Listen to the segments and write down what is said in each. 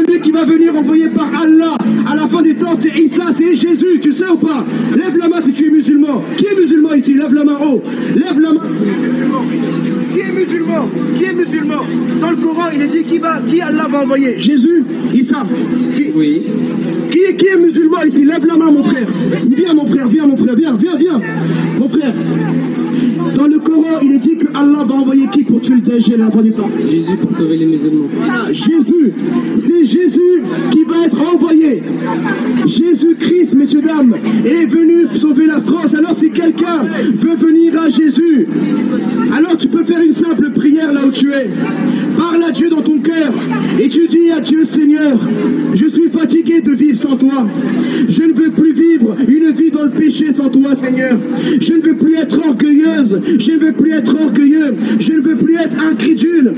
celui qui va venir envoyé par Allah à la fin des temps, c'est Isa, c'est Jésus, tu sais ou pas? Lève la main si tu es musulman. Qui est musulman ici? Lève la main haut. Lève la main. Qui est musulman? Qui est musulman? Dans le Coran, il est dit qui Allah va envoyer? Jésus? Isa? Oui. Qui est musulman ici? Lève la main, mon frère. Viens, mon frère, viens, viens. Mon frère. Dans le Coran, il est dit que Allah va envoyer qui pour tuer le Dajjal à la fin du temps? Jésus pour sauver les musulmans. Voilà, Jésus. C'est Jésus qui va être envoyé. Jésus-Christ, messieurs, dames, est venu sauver la France. Alors si quelqu'un veut venir à Jésus, alors tu peux faire une simple prière là où tu es. Parle à Dieu dans ton cœur et tu dis à Dieu: Seigneur, je suis fatigué de vivre sans toi. Je ne veux plus vivre une vie dans le péché sans toi, Seigneur. Je ne veux plus être orgueilleuse. Je ne veux plus être orgueilleux. Je ne veux plus être incrédule.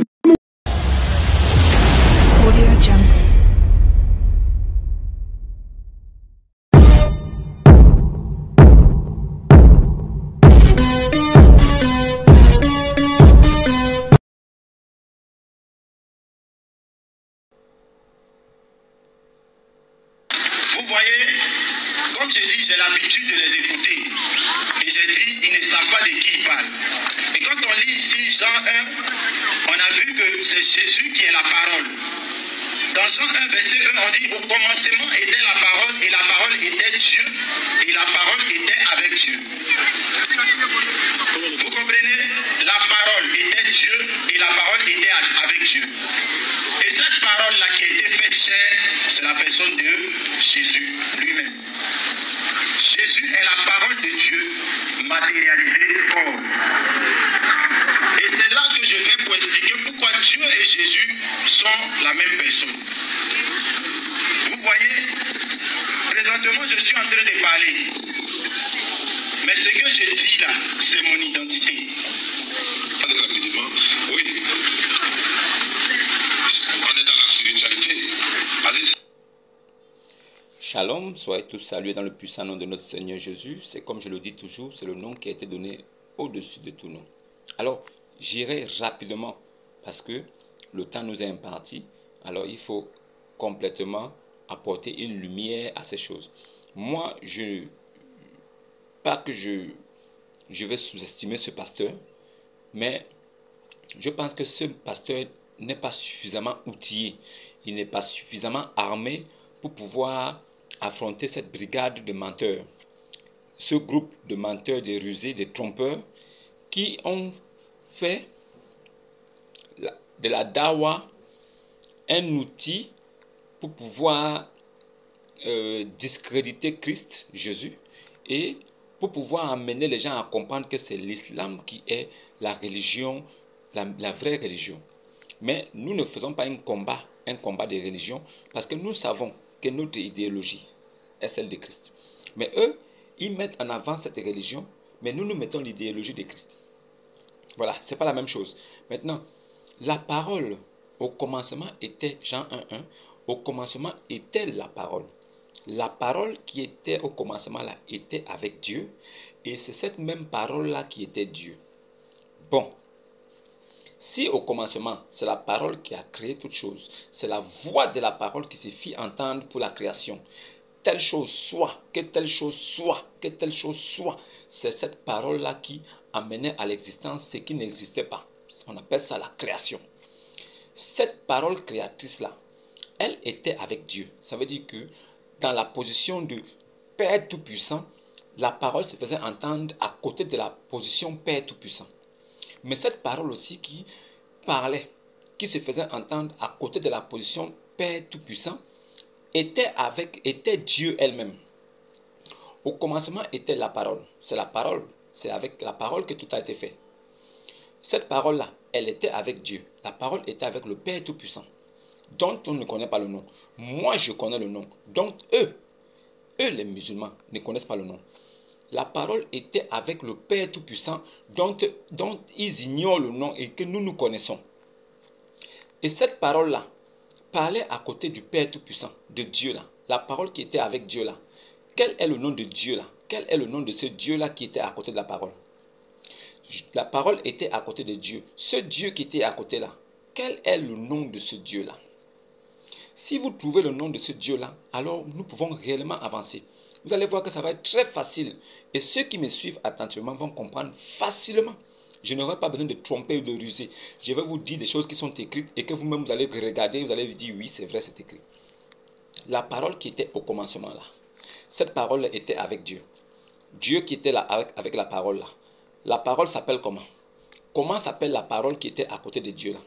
Vous voyez, comme j'ai dit, j'ai l'habitude de les écouter. Et j'ai dit, ils ne savent pas de qui ils parlent. Et quand on lit ici Jean 1, on a vu que c'est Jésus qui est la parole. Dans Jean 1, verset 1, on dit, au commencement était la parole, et la parole était Dieu, et la parole était avec Dieu. Vous comprenez? La parole était Dieu, et la parole était avec Dieu. Et cette parole-là qui a été faite chair, c'est la personne de Jésus lui-même. Jésus est la parole de Dieu matérialisée corps. Et c'est là que je vais pour expliquer pourquoi Dieu et Jésus sont la même personne. Vous voyez, présentement je suis en train de parler. Mais ce que je dis là, c'est mon identité. Rapidement, oui. On est dans la spiritualité. Shalom, soyez tous salués dans le puissant nom de notre Seigneur Jésus. C'est comme je le dis toujours, c'est le nom qui a été donné au-dessus de tout nom. Alors, j'irai rapidement parce que le temps nous est imparti. Alors, il faut complètement apporter une lumière à ces choses. Moi, pas que je vais sous-estimer ce pasteur, mais je pense que ce pasteur n'est pas suffisamment outillé. Il n'est pas suffisamment armé pour pouvoir affronter cette brigade de menteurs. Ce groupe de menteurs, des rusés, des trompeurs qui ont fait de la dawa un outil pour pouvoir discréditer Christ, Jésus, et pour pouvoir amener les gens à comprendre que c'est l'islam qui est la religion, la vraie religion. Mais nous ne faisons pas un combat de religion parce que nous savons que notre idéologie est celle de Christ. Mais eux, ils mettent en avant cette religion, mais nous mettons l'idéologie de Christ. Voilà, c'est pas la même chose. Maintenant, la parole, au commencement était, Jean 1.1, au commencement était la parole. La parole qui était au commencement là, était avec Dieu, et c'est cette même parole là qui était Dieu. Bon, si au commencement, c'est la parole qui a créé toute chose, c'est la voix de la parole qui se fit entendre pour la création. Telle chose soit, que telle chose soit, que telle chose soit. C'est cette parole-là qui amenait à l'existence ce qui n'existait pas. On appelle ça la création. Cette parole créatrice-là, elle était avec Dieu. Ça veut dire que dans la position de Père Tout-Puissant, la parole se faisait entendre à côté de la position Père Tout-Puissant. Mais cette parole aussi qui parlait, qui se faisait entendre à côté de la position Père Tout-Puissant, était Dieu elle-même. Au commencement était la parole. C'est la parole, c'est avec la parole que tout a été fait. Cette parole-là, elle était avec Dieu. La parole était avec le Père Tout-Puissant, dont on ne connaît pas le nom. Moi, je connais le nom. Donc, eux, les musulmans, ne connaissent pas le nom. La parole était avec le Père Tout-Puissant, dont ils ignorent le nom et que nous connaissons. Et cette parole-là parlait à côté du Père Tout-Puissant, de Dieu là. La parole qui était avec Dieu là. Quel est le nom de Dieu là? Quel est le nom de ce Dieu là qui était à côté de la parole? La parole était à côté de Dieu. Ce Dieu qui était à côté là, quel est le nom de ce Dieu là? Si vous trouvez le nom de ce Dieu-là, alors nous pouvons réellement avancer. Vous allez voir que ça va être très facile. Et ceux qui me suivent attentivement vont comprendre facilement. Je n'aurai pas besoin de tromper ou de ruser. Je vais vous dire des choses qui sont écrites et que vous-même vous allez regarder, vous allez vous dire oui, c'est vrai, c'est écrit. La parole qui était au commencement là, cette parole était avec Dieu. Dieu qui était là avec la parole là. La parole s'appelle comment? Comment s'appelle la parole qui était à côté de Dieu là?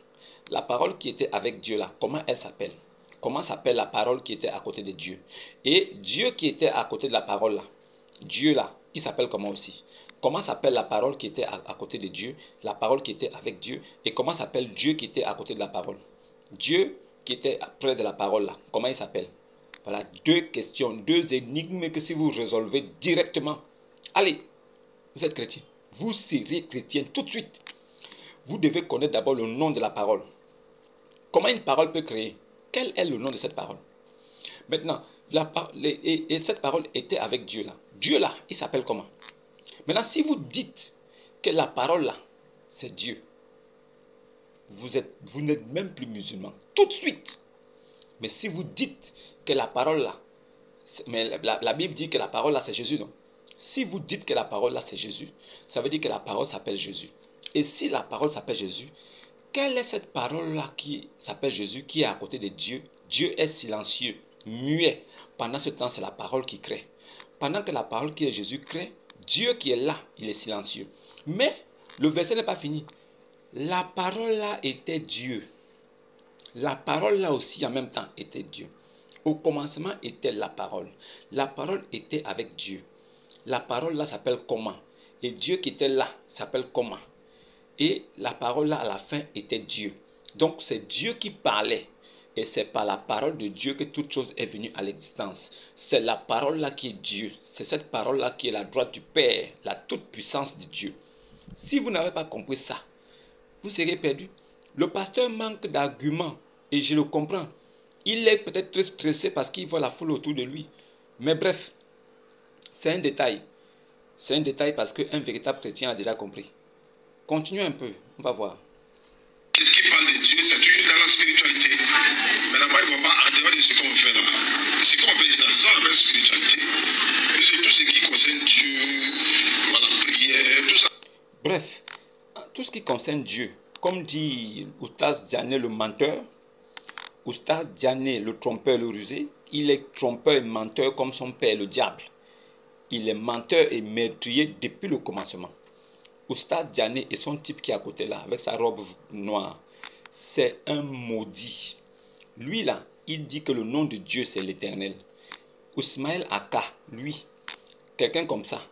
La parole qui était avec Dieu là, comment elle s'appelle? Comment s'appelle la parole qui était à côté de Dieu? Et Dieu qui était à côté de la parole là, Dieu là, il s'appelle comment aussi? Comment s'appelle la parole qui était à côté de Dieu? La parole qui était avec Dieu? Et comment s'appelle Dieu qui était à côté de la parole? Dieu qui était près de la parole là, comment il s'appelle? Voilà, deux questions, deux énigmes que si vous résolvez directement, allez, vous êtes chrétien. Vous serez chrétien tout de suite. Vous devez connaître d'abord le nom de la parole. Comment une parole peut créer? Quel est le nom de cette parole? Maintenant, cette parole était avec Dieu là. Dieu là, il s'appelle comment? Maintenant, si vous dites que la parole là, c'est Dieu, vous n'êtes même plus musulman. Tout de suite. Mais si vous dites que la parole là, mais la Bible dit que la parole là, c'est Jésus, non? Si vous dites que la parole là, c'est Jésus, ça veut dire que la parole s'appelle Jésus. Et si la parole s'appelle Jésus, quelle est cette parole-là qui s'appelle Jésus, qui est à côté de Dieu? Dieu est silencieux, muet. Pendant ce temps, c'est la parole qui crée. Pendant que la parole qui est Jésus crée, Dieu qui est là, il est silencieux. Mais le verset n'est pas fini. La parole là était Dieu. La parole là aussi en même temps était Dieu. Au commencement était la parole. La parole était avec Dieu. La parole là s'appelle comment? Et Dieu qui était là s'appelle comment? Et la parole là à la fin était Dieu. Donc c'est Dieu qui parlait. Et c'est par la parole de Dieu que toute chose est venue à l'existence. C'est la parole là qui est Dieu. C'est cette parole là qui est la droite du Père, la toute puissance de Dieu. Si vous n'avez pas compris ça, vous serez perdu. Le pasteur manque d'arguments et je le comprends. Il est peut-être très stressé parce qu'il voit la foule autour de lui. Mais bref, c'est un détail. C'est un détail parce qu'un véritable chrétien a déjà compris. Continuez un peu, on va voir. Qui parle de Dieu, c'est toujours dans la spiritualité. Mais là-bas, ils ne vont pas en dehors de ce qu'on fait là. Ce qu'on fait, c'est ça la spiritualité. Et c'est tout ce qui concerne Dieu, la prière, tout ça. Bref, tout ce qui concerne Dieu, comme dit Oustaz Diané le menteur, Oustaz Diané le trompeur, le rusé, il est trompeur et menteur comme son père le diable. Il est menteur et meurtrier depuis le commencement. Oustaz Diané et son type qui est à côté là, avec sa robe noire, c'est un maudit. Lui là, il dit que le nom de Dieu c'est l'Éternel. Ousmaël Aka, lui, quelqu'un comme ça,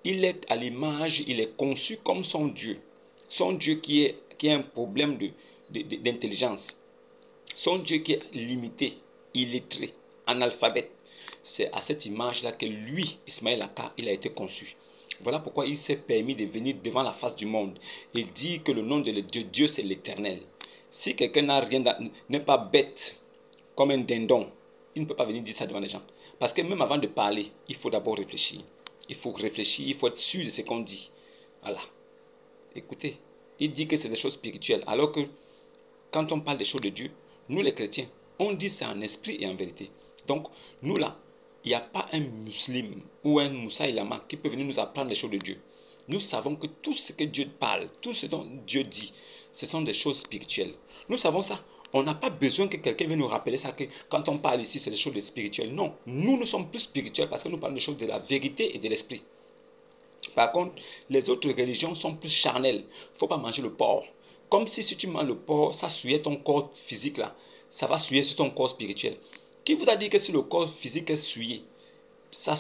il est à l'image, il est conçu comme son Dieu. Son Dieu qui a un problème d'intelligence. Son Dieu qui est limité, illettré, analphabète. C'est à cette image-là que lui, Ismaël Aka, il a été conçu. Voilà pourquoi il s'est permis de venir devant la face du monde et dire que le nom de Dieu, c'est l'Éternel. Si quelqu'un n'a rien, n'est pas bête comme un dindon, il ne peut pas venir dire ça devant les gens. Parce que même avant de parler, il faut d'abord réfléchir. Il faut réfléchir, il faut être sûr de ce qu'on dit. Voilà. Écoutez, il dit que c'est des choses spirituelles. Alors que quand on parle des choses de Dieu, nous les chrétiens, on dit c'est en esprit et en vérité. Donc, nous là, il n'y a pas un musulman ou un Moussa Ilama qui peut venir nous apprendre les choses de Dieu. Nous savons que tout ce que Dieu parle, tout ce dont Dieu dit, ce sont des choses spirituelles. Nous savons ça. On n'a pas besoin que quelqu'un vienne nous rappeler ça, que quand on parle ici, c'est des choses spirituelles. Non, nous sommes plus spirituels parce que nous parlons des choses de la vérité et de l'esprit. Par contre, les autres religions sont plus charnelles. Il ne faut pas manger le porc. Comme si tu manges le porc, ça souillait ton corps physique là. Ça va souiller sur ton corps spirituel. Qui vous a dit que si le corps physique est souillé, ça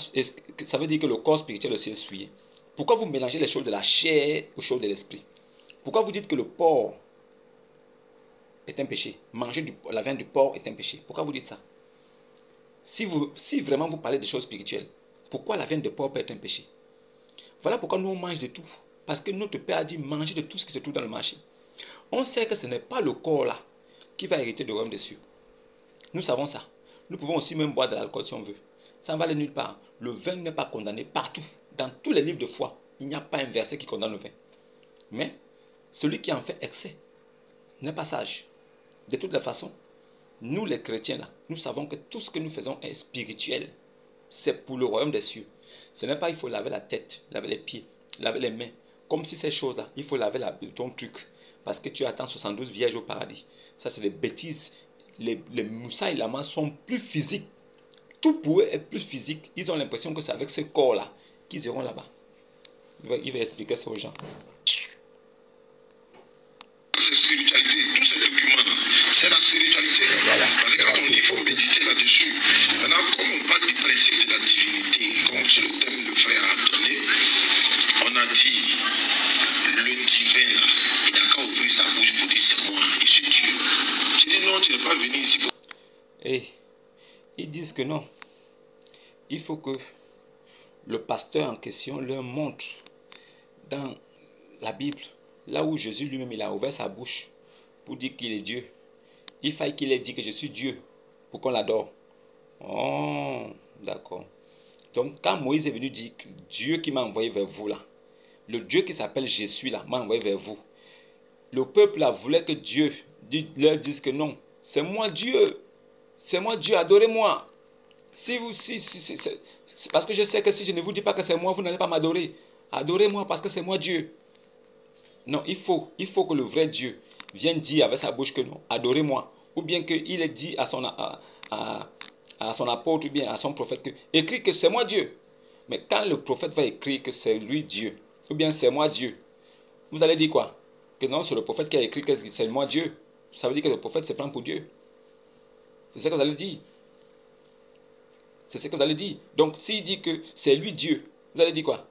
veut dire que le corps spirituel aussi est souillé? Pourquoi vous mélangez les choses de la chair aux choses de l'esprit? Pourquoi vous dites que le porc est un péché? Manger la viande du porc est un péché. Pourquoi vous dites ça? Si vraiment vous parlez des choses spirituelles, pourquoi la viande de porc peut être un péché? Voilà pourquoi nous on mange de tout. Parce que notre Père a dit manger de tout ce qui se trouve dans le marché. On sait que ce n'est pas le corps là qui va hériter de royaume des cieux. Nous savons ça. Nous pouvons aussi même boire de l'alcool si on veut. Ça ne va aller nulle part. Le vin n'est pas condamné partout. Dans tous les livres de foi, il n'y a pas un verset qui condamne le vin. Mais celui qui en fait excès n'est pas sage. De toute façon, Nous les chrétiens, là, nous savons que tout ce que nous faisons est spirituel. C'est pour le royaume des cieux. Ce n'est pas il faut laver la tête, laver les pieds, laver les mains. Comme si ces choses-là, il faut laver ton truc. Parce que tu attends 72 vierges au paradis. Ça, c'est des bêtises. Les Moussa et Lama sont plus physiques. Tout pour eux est plus physique. Ils ont l'impression que c'est avec ce corps-là qu'ils iront là-bas. Il va expliquer ça aux gens. C'est spiritualité. Tous ces documents, c'est la spiritualité. Voilà. Parce que quand on dit qu'il faut méditer là-dessus, maintenant, comme on parle du principe de la divinité, comme c'est le thème que le frère a donné, on a dit le divin là, il n'a qu'à ouvrir sa bouche pour dire c'est moi, je suis Dieu. Tu dis non, tu n'es pas venu ici pour. Et ils disent que non. Il faut que le pasteur en question leur montre dans la Bible, là où Jésus lui-même il a ouvert sa bouche pour dire qu'il est Dieu. Il faille qu'il ait dit que je suis Dieu pour qu'on l'adore. Oh, d'accord. Donc quand Moïse est venu dire que Dieu qui m'a envoyé vers vous là, le Dieu qui s'appelle Jésus là m'a envoyé vers vous. Le peuple là voulait que Dieu leur dise que non, c'est moi Dieu. C'est moi Dieu, adorez-moi. C'est parce que je sais que si je ne vous dis pas que c'est moi, vous n'allez pas m'adorer. Adorez-moi parce que c'est moi Dieu. Non, il faut que le vrai Dieu vienne dire avec sa bouche que non, adorez-moi. Ou bien qu'il ait dit à son apôtre ou bien à son prophète que écrit que c'est moi Dieu. Mais quand le prophète va écrire que c'est lui Dieu, ou bien c'est moi Dieu, vous allez dire quoi? Que non, c'est le prophète qui a écrit que c'est moi Dieu. Ça veut dire que le prophète se prend pour Dieu. C'est ce que vous allez dire. C'est ce que vous allez dire. Donc, s'il dit que c'est lui Dieu, vous allez dire quoi?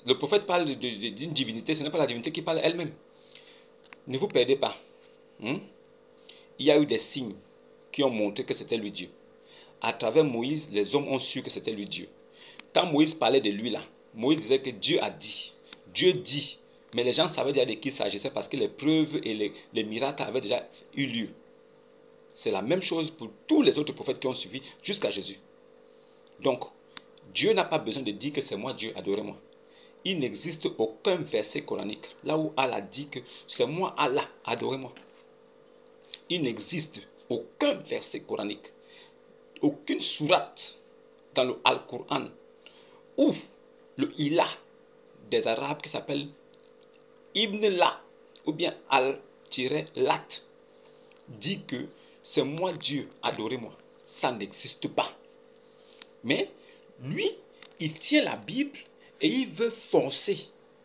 Le prophète parle d'une divinité, ce n'est pas la divinité qui parle elle-même. Ne vous perdez pas. Il y a eu des signes qui ont montré que c'était lui Dieu. À travers Moïse, les hommes ont su que c'était lui Dieu. Quand Moïse parlait de lui là, Moïse disait que Dieu a dit. Dieu dit. Mais les gens savaient déjà de qui il s'agissait parce que les preuves et les miracles avaient déjà eu lieu. C'est la même chose pour tous les autres prophètes qui ont suivi jusqu'à Jésus. Donc, Dieu n'a pas besoin de dire que c'est moi Dieu, adorez-moi. Il n'existe aucun verset coranique là où Allah dit que c'est moi Allah, adorez-moi. Il n'existe aucun verset coranique, aucune sourate dans le Al-Qur'an où le Ilah des Arabes qui s'appelle Ibn La ou bien Al-Lat dit que c'est moi Dieu, adorez-moi. Ça n'existe pas. Mais lui, il tient la Bible et il veut forcer,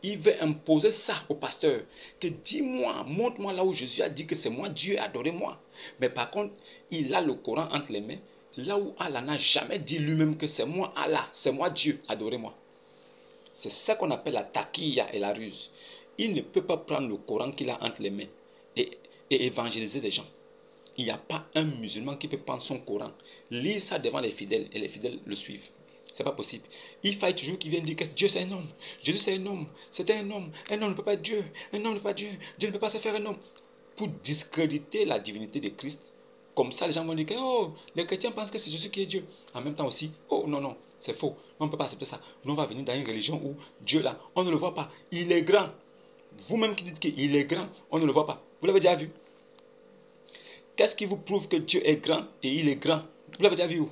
il veut imposer ça au pasteur. Que dis-moi, montre-moi là où Jésus a dit que c'est moi Dieu, adorez-moi. Mais par contre, il a le Coran entre les mains, là où Allah n'a jamais dit lui-même que c'est moi Allah, c'est moi Dieu, adorez-moi. C'est ça qu'on appelle la taquilla et la ruse. Il ne peut pas prendre le Coran qu'il a entre les mains et évangéliser les gens. Il n'y a pas un musulman qui peut prendre son Coran, lire ça devant les fidèles et les fidèles le suivent. C'est pas possible. Il faut toujours qu'il vienne dire que Dieu c'est un homme. Jésus c'est un homme. C'était un homme. Un homme ne peut pas être Dieu. Un homme ne peut pas être Dieu. Dieu ne peut pas se faire un homme. Pour discréditer la divinité de Christ. Comme ça, les gens vont dire que oh, les chrétiens pensent que c'est Jésus qui est Dieu. En même temps aussi, oh non, non, c'est faux. On ne peut pas accepter ça. Nous, on va venir dans une religion où Dieu là, on ne le voit pas. Il est grand. Vous-même qui dites qu'il est grand, on ne le voit pas. Vous l'avez déjà vu? Qu'est-ce qui vous prouve que Dieu est grand et il est grand? Vous l'avez déjà vu où?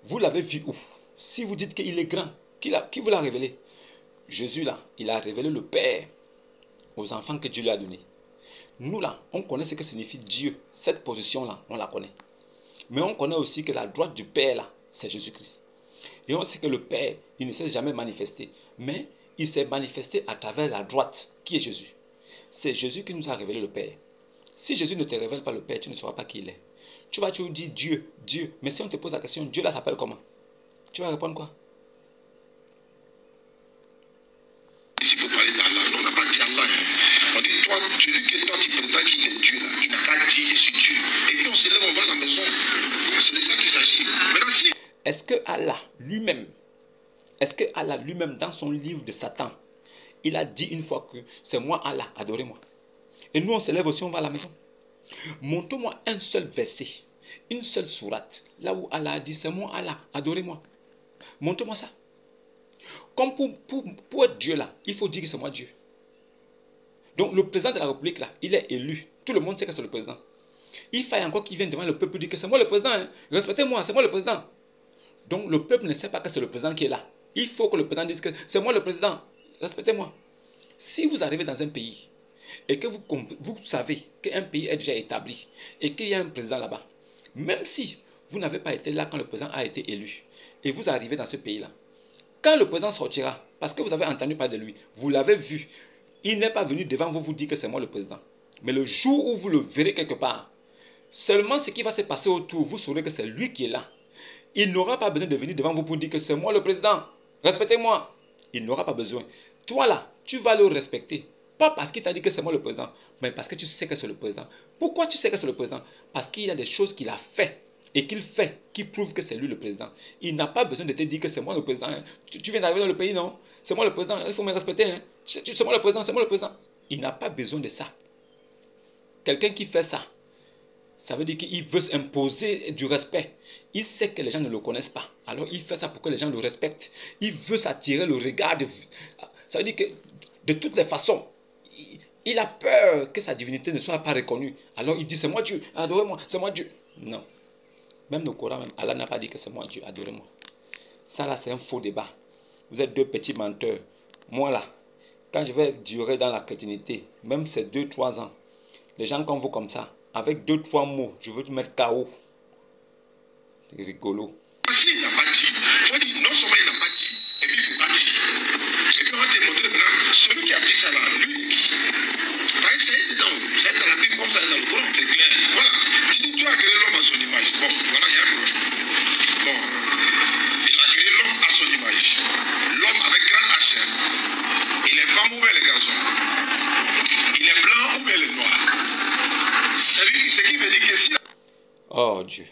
Vous l'avez vu où? Si vous dites qu'il est grand, qui vous l'a révélé? Jésus là, il a révélé le Père aux enfants que Dieu lui a donnés. Nous là, on connaît ce que signifie Dieu. Cette position là, on la connaît. Mais on connaît aussi que la droite du Père là, c'est Jésus-Christ. Et on sait que le Père, il ne s'est jamais manifesté. Mais il s'est manifesté à travers la droite, qui est Jésus. C'est Jésus qui nous a révélé le Père. Si Jésus ne te révèle pas le Père, tu ne sauras pas qui il est. Tu vas toujours dire Dieu, Dieu. Mais si on te pose la question, Dieu là s'appelle comment? Tu vas répondre quoi? S'il faut parler d'Allah, on n'a pas dit Allah. On dit toi, celui que toi tu prétends qu'il est Dieu là, il n'a qu'à dire je suis Dieu. Et puis on se lève, on va à la maison. C'est de ça qu'il s'agit. Maintenant si. Est-ce que Allah lui-même, dans son livre de Satan, il a dit une fois que c'est moi Allah, adorez-moi. Et nous on se lève aussi, on va à la maison. Montre-moi un seul verset, une seule sourate, là où Allah a dit c'est moi Allah, adorez-moi. Montre-moi ça. Comme pour être Dieu là, il faut dire que c'est moi Dieu. Donc le président de la République là, il est élu. Tout le monde sait que c'est le président. Il faille encore qu'il vienne devant le peuple dire que c'est moi le président, hein. Respectez-moi, c'est moi le président. Donc le peuple ne sait pas que c'est le président qui est là. Il faut que le président dise que c'est moi le président, respectez-moi. Si vous arrivez dans un pays et que vous savez qu'un pays est déjà établi et qu'il y a un président là-bas, même si vous n'avez pas été là quand le président a été élu et vous arrivez dans ce pays-là, quand le président sortira, parce que vous avez entendu parler de lui, vous l'avez vu, il n'est pas venu devant vous dire que c'est moi le président. Mais le jour où vous le verrez quelque part, seulement ce qui va se passer autour, vous saurez que c'est lui qui est là. Il n'aura pas besoin de venir devant vous pour dire que c'est moi le président. Respectez-moi. Il n'aura pas besoin. Toi là, tu vas le respecter. Pas parce qu'il t'a dit que c'est moi le président, mais parce que tu sais que c'est le président. Pourquoi tu sais que c'est le président? Parce qu'il y a des choses qu'il a fait et qu'il fait qui prouvent que c'est lui le président. Il n'a pas besoin de te dire que c'est moi le président. Hein. Tu viens d'arriver dans le pays, non? C'est moi le président, il faut me respecter. Hein. C'est moi le président, c'est moi le président. Il n'a pas besoin de ça. Quelqu'un qui fait ça, ça veut dire qu'il veut imposer du respect. Il sait que les gens ne le connaissent pas. Alors il fait ça pour que les gens le respectent. Il veut s'attirer le regard. Ça veut dire que de toutes les façons, il a peur que sa divinité ne soit pas reconnue. Alors il dit c'est moi Dieu, adorez-moi, c'est moi Dieu. Non. Même le Coran, même Allah n'a pas dit que c'est moi Dieu, adorez-moi. Ça là c'est un faux débat. Vous êtes deux petits menteurs. Moi là, quand je vais durer dans la chrétienté, même ces 2-3 ans, les gens comme vous comme ça, avec 2-3 mots, je veux te mettre KO. C'est rigolo. Si il n'a pas dit, on dit non seulement il n'a pas dit, et puis il n'a pas dit. Et puis on va te montrer maintenant, celui qui a dit ça là, lui, c'est dans la Bible comme ça, dans le Coran, c'est clair. Voilà. Tu dis, Dieu a créé l'homme à son image. Bon, voilà, il y a un problème. Bon, il a créé l'homme à son image. L'homme avec grand H. Il est femme ou bien les garçons. Il est blanc ou bien le noir. Ce qui veut dire que si... Oh Dieu.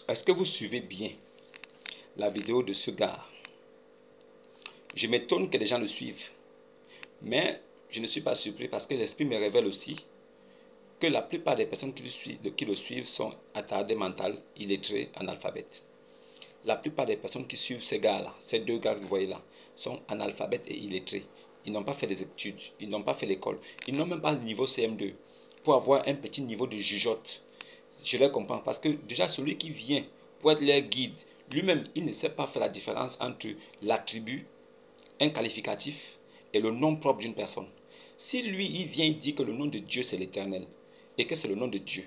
Est-ce que vous suivez bien la vidéo de ce gars? Je m'étonne que les gens le suivent. Mais je ne suis pas surpris parce que l'esprit me révèle aussi que la plupart des personnes qui le suivent sont attardées mentales, illettrées, analphabètes. La plupart des personnes qui suivent ces gars-là, ces deux gars que vous voyez là, sont analphabètes et illettrés. Ils n'ont pas fait des études, ils n'ont pas fait l'école, ils n'ont même pas le niveau CM2 pour avoir un petit niveau de jugeote. Je les comprends parce que déjà celui qui vient pour être leur guide, lui-même, il ne sait pas faire la différence entre l'attribut, un qualificatif et le nom propre d'une personne. Si lui, il vient dire que le nom de Dieu, c'est l'Éternel et que c'est le nom de Dieu,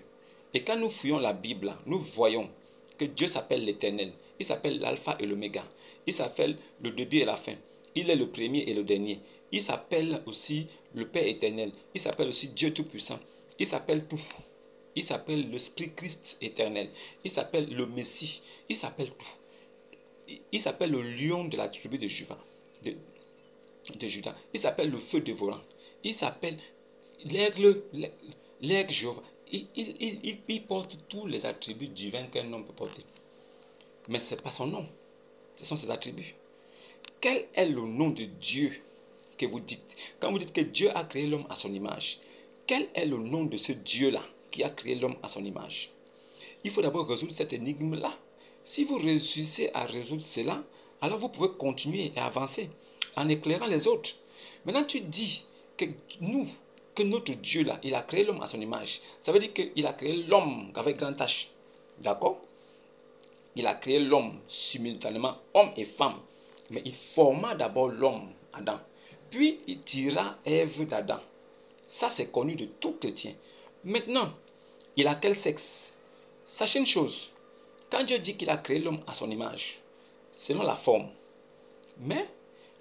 et quand nous fouillons la Bible, nous voyons que Dieu s'appelle l'Éternel, il s'appelle l'Alpha et l'Oméga, il s'appelle le début et la fin, il est le premier et le dernier, il s'appelle aussi le Père éternel, il s'appelle aussi Dieu Tout-Puissant, il s'appelle tout. Il s'appelle l'Esprit Christ éternel. Il s'appelle le Messie. Il s'appelle tout. Il s'appelle le lion de la tribu de Juda. Il s'appelle le feu dévorant. Il s'appelle l'aigle Jéhovah. Il porte tous les attributs divins qu'un homme peut porter. Mais ce n'est pas son nom. Ce sont ses attributs. Quel est le nom de Dieu que vous dites? Quand vous dites que Dieu a créé l'homme à son image, quel est le nom de ce Dieu-là qui a créé l'homme à son image? Il faut d'abord résoudre cette énigme-là. Si vous réussissez à résoudre cela, alors vous pouvez continuer et avancer en éclairant les autres. Maintenant, tu dis que notre Dieu-là, il a créé l'homme à son image. Ça veut dire qu'il a créé l'homme avec grand H. D'accord? Il a créé l'homme simultanément, homme et femme. Mais il forma d'abord l'homme, Adam. Puis il tira Ève d'Adam. Ça, c'est connu de tout chrétien. Maintenant, il a quel sexe? Sachez une chose. Quand Dieu dit qu'il a créé l'homme à son image, selon la forme, mais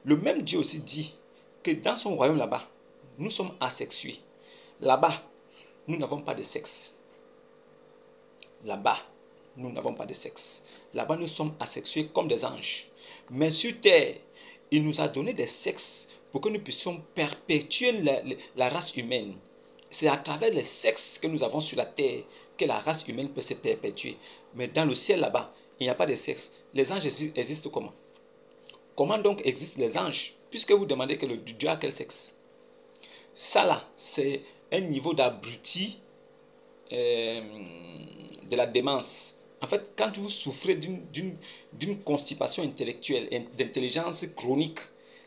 le même Dieu aussi dit que dans son royaume là-bas, nous sommes asexués. Là-bas, nous n'avons pas de sexe. Là-bas, nous n'avons pas de sexe. Là-bas, nous sommes asexués comme des anges. Mais sur terre, il nous a donné des sexes pour que nous puissions perpétuer la race humaine. C'est à travers les sexes que nous avons sur la terre que la race humaine peut se perpétuer. Mais dans le ciel là-bas, il n'y a pas de sexe. Les anges existent comment? Comment donc existent les anges? Puisque vous demandez que le Dieu a quel sexe? Ça là, c'est un niveau d'abruti de la démence. En fait, quand vous souffrez d'une constipation intellectuelle, d'intelligence chronique,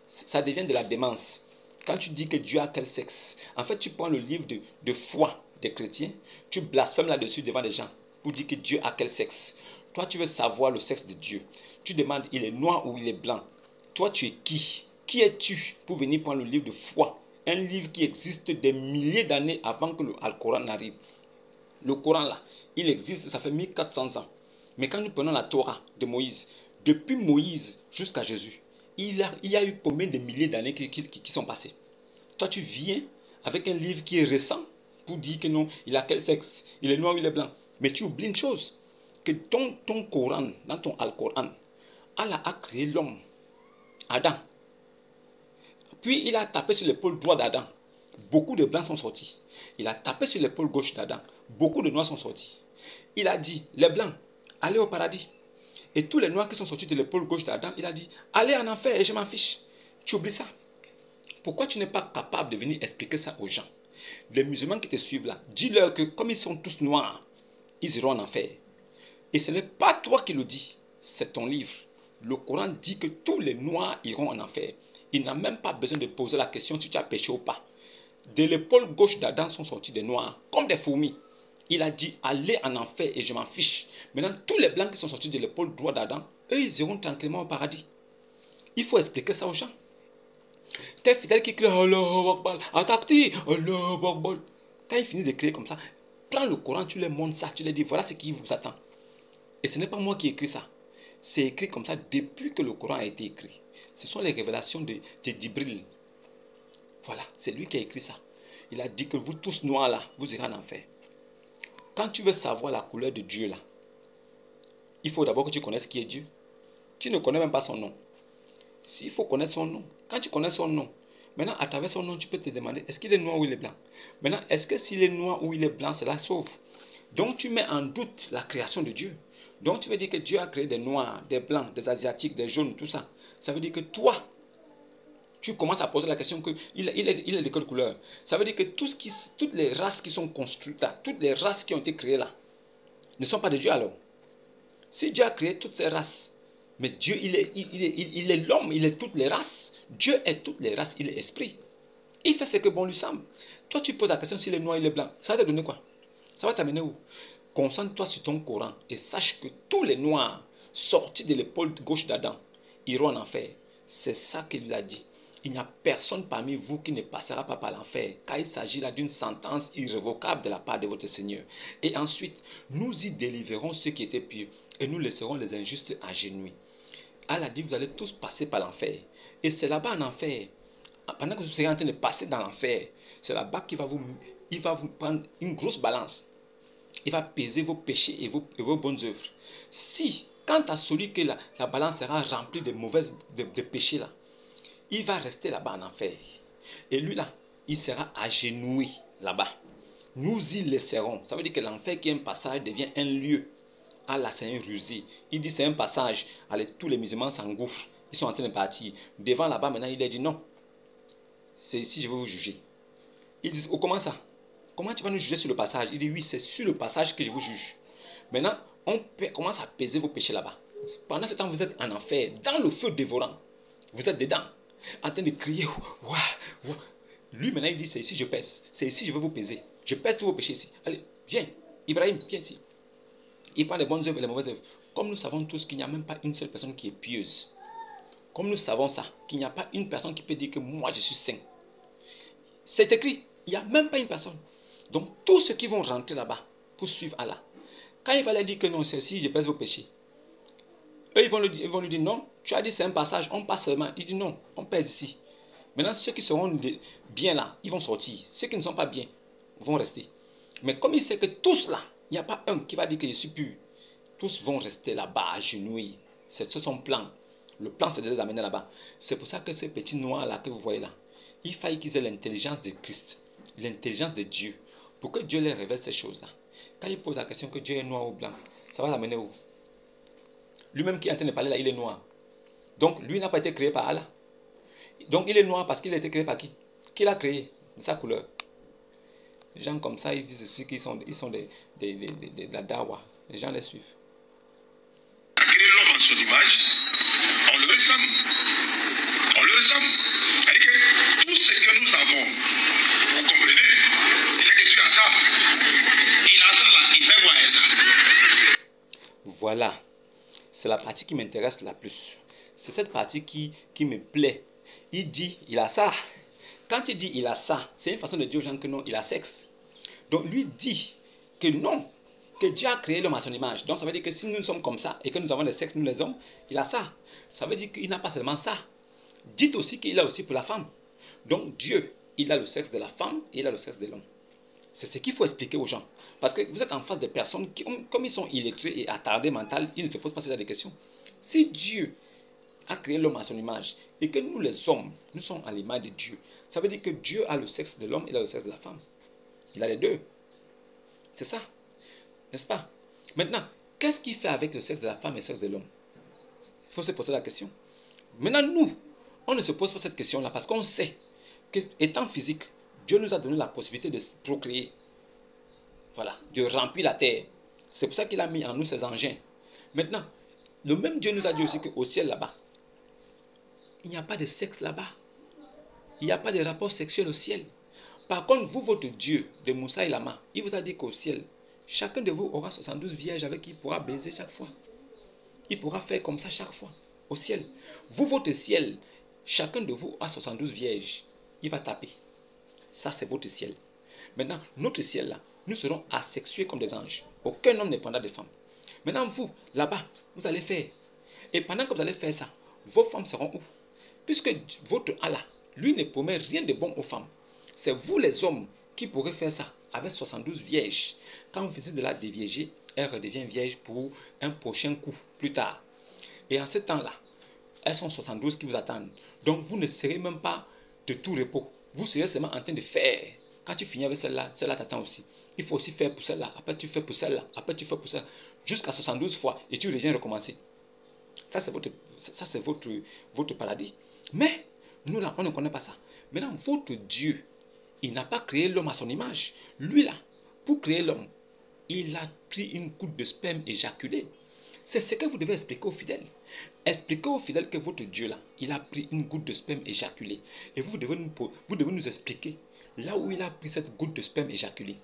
ça devient de la démence. Quand tu dis que Dieu a quel sexe, en fait, tu prends le livre de foi des chrétiens, tu blasphèmes là-dessus devant des gens pour dire que Dieu a quel sexe. Toi, tu veux savoir le sexe de Dieu. Tu demandes, il est noir ou il est blanc. Toi, tu es qui? Qui es-tu pour venir prendre le livre de foi? Un livre qui existe des milliers d'années avant que le Coran n'arrive. Le Coran là, il existe, ça fait 1400 ans. Mais quand nous prenons la Torah de Moïse, depuis Moïse jusqu'à Jésus, il y a eu combien de milliers d'années qui sont passées? Toi, tu viens avec un livre qui est récent pour dire que non, il a quel sexe, il est noir ou il est blanc. Mais tu oublies une chose, que ton Coran, dans ton Al-Coran, Allah a créé l'homme, Adam. Puis il a tapé sur l'épaule droite d'Adam. Beaucoup de blancs sont sortis. Il a tapé sur l'épaule gauche d'Adam. Beaucoup de noirs sont sortis. Il a dit, les blancs, allez au paradis. Et tous les noirs qui sont sortis de l'épaule gauche d'Adam, il a dit, allez en enfer et je m'en fiche. Tu oublies ça. Pourquoi tu n'es pas capable de venir expliquer ça aux gens? Les musulmans qui te suivent là, dis-leur que comme ils sont tous noirs, ils iront en enfer. Et ce n'est pas toi qui le dis, c'est ton livre. Le Coran dit que tous les noirs iront en enfer. Il n'a même pas besoin de poser la question si tu as péché ou pas. De l'épaule gauche d'Adam sont sortis des noirs, comme des fourmis. Il a dit, allez en enfer et je m'en fiche. Maintenant, tous les blancs qui sont sortis de l'épaule droite d'Adam, eux, ils iront tranquillement au paradis. Il faut expliquer ça aux gens. Tes fidèles qui crient, Allah Akbar, attaque-t-il, Allah Akbar. Quand ils finissent de crier comme ça, prends le Coran, tu leur montres ça, tu leur dis, voilà ce qui vous attend. Et ce n'est pas moi qui ai écrit ça. C'est écrit comme ça depuis que le Coran a été écrit. Ce sont les révélations de Djibril. Voilà, c'est lui qui a écrit ça. Il a dit que vous tous noirs là, vous irez en enfer. Quand tu veux savoir la couleur de Dieu là, il faut d'abord que tu connaisses qui est Dieu. Tu ne connais même pas son nom. S'il faut connaître son nom, quand tu connais son nom, maintenant à travers son nom, tu peux te demander, est-ce qu'il est noir ou il est blanc? Maintenant, est-ce que s'il est noir ou il est blanc, cela sauve? Donc tu mets en doute la création de Dieu. Donc tu veux dire que Dieu a créé des noirs, des blancs, des asiatiques, des jaunes, tout ça. Ça veut dire que toi, tu commences à poser la question que il est de quelle couleur? Ça veut dire que toutes les races qui sont construites là, toutes les races qui ont été créées là, ne sont pas de Dieu alors. Si Dieu a créé toutes ces races, mais Dieu, il est l'homme, il est toutes les races. Dieu est toutes les races, il est esprit. Il fait ce que bon lui semble. Toi, tu poses la question s'il est noir, il est blanc. Ça va te donner quoi? Ça va t'amener où? Concentre-toi sur ton Coran et sache que tous les noirs sortis de l'épaule gauche d'Adam iront en enfer. C'est ça qu'il a dit. Il n'y a personne parmi vous qui ne passera pas par l'enfer, car il s'agit là d'une sentence irrévocable de la part de votre Seigneur. Et ensuite, nous y délivérons ceux qui étaient pieux et nous laisserons les injustes agenouillés. Allah dit, vous allez tous passer par l'enfer. Et c'est là-bas en enfer, pendant que vous serez en train de passer dans l'enfer, c'est là-bas qu'il va vous prendre une grosse balance. Il va peser vos péchés et vos bonnes œuvres. Si, quant à celui que la balance sera remplie de mauvaises de péchés là, il va rester là-bas en enfer. Et lui là, il sera agenouillé là-bas. Nous y laisserons. Ça veut dire que l'enfer qui est un passage devient un lieu. Ah là, c'est un rusé. Il dit c'est un passage. Allez, tous les musulmans s'engouffrent. Ils sont en train de partir. Devant là-bas, maintenant, il a dit non. C'est ici que je vais vous juger. Ils disent, oh, comment ça? Comment tu vas nous juger sur le passage? Il dit, oui, c'est sur le passage que je vous juge. Maintenant, on commence à peser vos péchés là-bas. Pendant ce temps, vous êtes en enfer, dans le feu dévorant. Vous êtes dedans, en train de crier. Ouah, ouah. Lui, maintenant, il dit, c'est ici que je pèse. C'est ici que je vais vous peser. Je pèse tous vos péchés ici. Allez, viens. Ibrahim, viens ici. Il parle des bonnes œuvres et des mauvaises œuvres. Comme nous savons tous qu'il n'y a même pas une seule personne qui est pieuse. Comme nous savons ça, qu'il n'y a pas une personne qui peut dire que moi, je suis saint. C'est écrit. Il n'y a même pas une personne. Donc, tous ceux qui vont rentrer là-bas pour suivre Allah, quand il va leur dire que non, c'est ici, je pèse vos péchés. Eux, ils vont lui dire non, tu as dit c'est un passage, on passe seulement. Il dit non, on pèse ici. Maintenant, ceux qui seront bien là, ils vont sortir. Ceux qui ne sont pas bien vont rester. Mais comme il sait que tous là, il n'y a pas un qui va dire que je suis pur. Tous vont rester là-bas, agenouillés. C'est son plan. Le plan, c'est de les amener là-bas. C'est pour ça que ces petits noirs là que vous voyez là, il fallait qu'ils aient l'intelligence de Christ, l'intelligence de Dieu, pour que Dieu leur révèle ces choses-là. Quand il pose la question que Dieu est noir ou blanc, ça va l'amener où? Lui-même qui est en train de parler là, il est noir. Donc, lui n'a pas été créé par Allah. Donc, il est noir parce qu'il a été créé par qui? Qui l'a créé? De sa couleur. Les gens comme ça, ils disent ceux qui sont de la dawa. Les gens les suivent. On a créé l'homme en son image, on le ressemble. On le ressemble. C'est-à-dire que tout ce que nous avons, vous comprenez, c'est que tu as ça. Voilà. C'est la partie qui m'intéresse la plus. C'est cette partie qui me plaît. Il dit, il a ça. Quand il dit il a ça, c'est une façon de dire aux gens que non, il a sexe. Donc lui dit que non, que Dieu a créé l'homme à son image. Donc ça veut dire que si nous sommes comme ça et que nous avons le sexe, nous les hommes, il a ça. Ça veut dire qu'il n'a pas seulement ça. Dites aussi qu'il a aussi pour la femme. Donc Dieu, il a le sexe de la femme et il a le sexe de l'homme. C'est ce qu'il faut expliquer aux gens. Parce que vous êtes en face de personnes qui, comme ils sont illettrés et attardés mental, ils ne te posent pas ce genre de questions. Si Dieu a créé l'homme à son image et que nous les hommes, nous sommes à l'image de Dieu, ça veut dire que Dieu a le sexe de l'homme et il a le sexe de la femme. Il a les deux. C'est ça. N'est-ce pas? Maintenant, qu'est-ce qu'il fait avec le sexe de la femme et le sexe de l'homme? Il faut se poser la question. Maintenant, nous, on ne se pose pas cette question-là parce qu'on sait qu'étant physique, Dieu nous a donné la possibilité de procréer. Voilà, de remplir la terre. C'est pour ça qu'il a mis en nous ces engins. Maintenant, le même Dieu nous a dit aussi qu'au ciel là-bas, il n'y a pas de sexe là-bas. Il n'y a pas de rapport sexuel au ciel. Par contre, vous, votre Dieu de Moussa et Lama, il vous a dit qu'au ciel, chacun de vous aura 72 vierges avec qui il pourra baiser chaque fois. Il pourra faire comme ça chaque fois, au ciel. Vous, votre ciel, chacun de vous a 72 vierges. Il va taper. Ça, c'est votre ciel. Maintenant, notre ciel là, nous serons asexués comme des anges. Aucun homme ne prendra de femmes. Maintenant, vous, là-bas, vous allez faire. Et pendant que vous allez faire ça, vos femmes seront où? Puisque votre Allah, lui ne promet rien de bon aux femmes. C'est vous les hommes qui pourrez faire ça avec 72 vierges. Quand vous faites de la dévierger, elle redevient vierge pour un prochain coup plus tard. Et en ce temps-là, elles sont 72 qui vous attendent. Donc vous ne serez même pas de tout repos. Vous serez seulement en train de faire. Quand tu finis avec celle-là, celle-là t'attend aussi. Il faut aussi faire pour celle-là. Après tu fais pour celle-là. Après tu fais pour celle-là. Jusqu'à 72 fois. Et tu reviens recommencer. Ça c'est votre paradis. Mais nous là, on ne connaît pas ça. Maintenant, votre Dieu, il n'a pas créé l'homme à son image. Lui là, pour créer l'homme, il a pris une goutte de sperme éjaculé. C'est ce que vous devez expliquer aux fidèles. Expliquez aux fidèles que votre Dieu là, il a pris une goutte de sperme éjaculé. Et vous devez nous expliquer là où il a pris cette goutte de sperme éjaculé.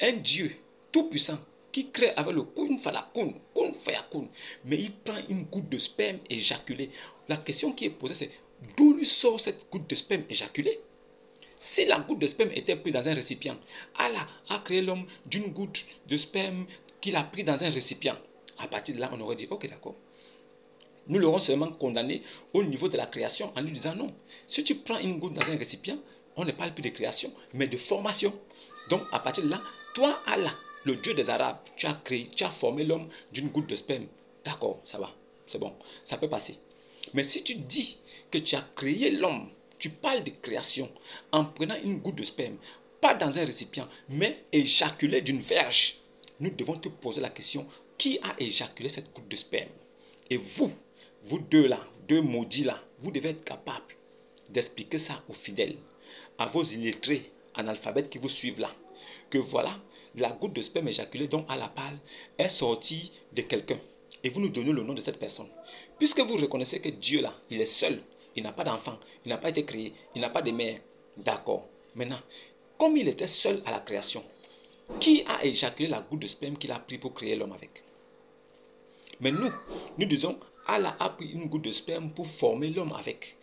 Un Dieu tout puissant qui crée avec le kun falakun, kun fayakun, mais il prend une goutte de sperme éjaculé. La question qui est posée, c'est d'où lui sort cette goutte de sperme éjaculé? Si la goutte de sperme était prise dans un récipient, Allah a créé l'homme d'une goutte de sperme qu'il a pris dans un récipient. À partir de là, on aurait dit, ok, d'accord. Nous l'aurons seulement condamné au niveau de la création en lui disant non. Si tu prends une goutte dans un récipient, on ne parle plus de création, mais de formation. Donc, à partir de là, toi, Allah, le Dieu des Arabes, tu as formé l'homme d'une goutte de sperme. D'accord, ça va, c'est bon, ça peut passer. Mais si tu dis que tu as créé l'homme, tu parles de création en prenant une goutte de sperme, pas dans un récipient, mais éjaculé d'une verge. Nous devons te poser la question, qui a éjaculé cette goutte de sperme? Et vous deux là, deux maudits là, vous devez être capables d'expliquer ça aux fidèles, à vos illettrés, analphabètes qui vous suivent là, que voilà, la goutte de sperme éjaculée dont Allah parle est sortie de quelqu'un. Et vous nous donnez le nom de cette personne. Puisque vous reconnaissez que Dieu là, il est seul, il n'a pas d'enfant, il n'a pas été créé, il n'a pas de mère. D'accord. Maintenant, comme il était seul à la création, qui a éjaculé la goutte de sperme qu'il a pris pour créer l'homme avec? Mais nous disons, Allah a pris une goutte de sperme pour former l'homme avec.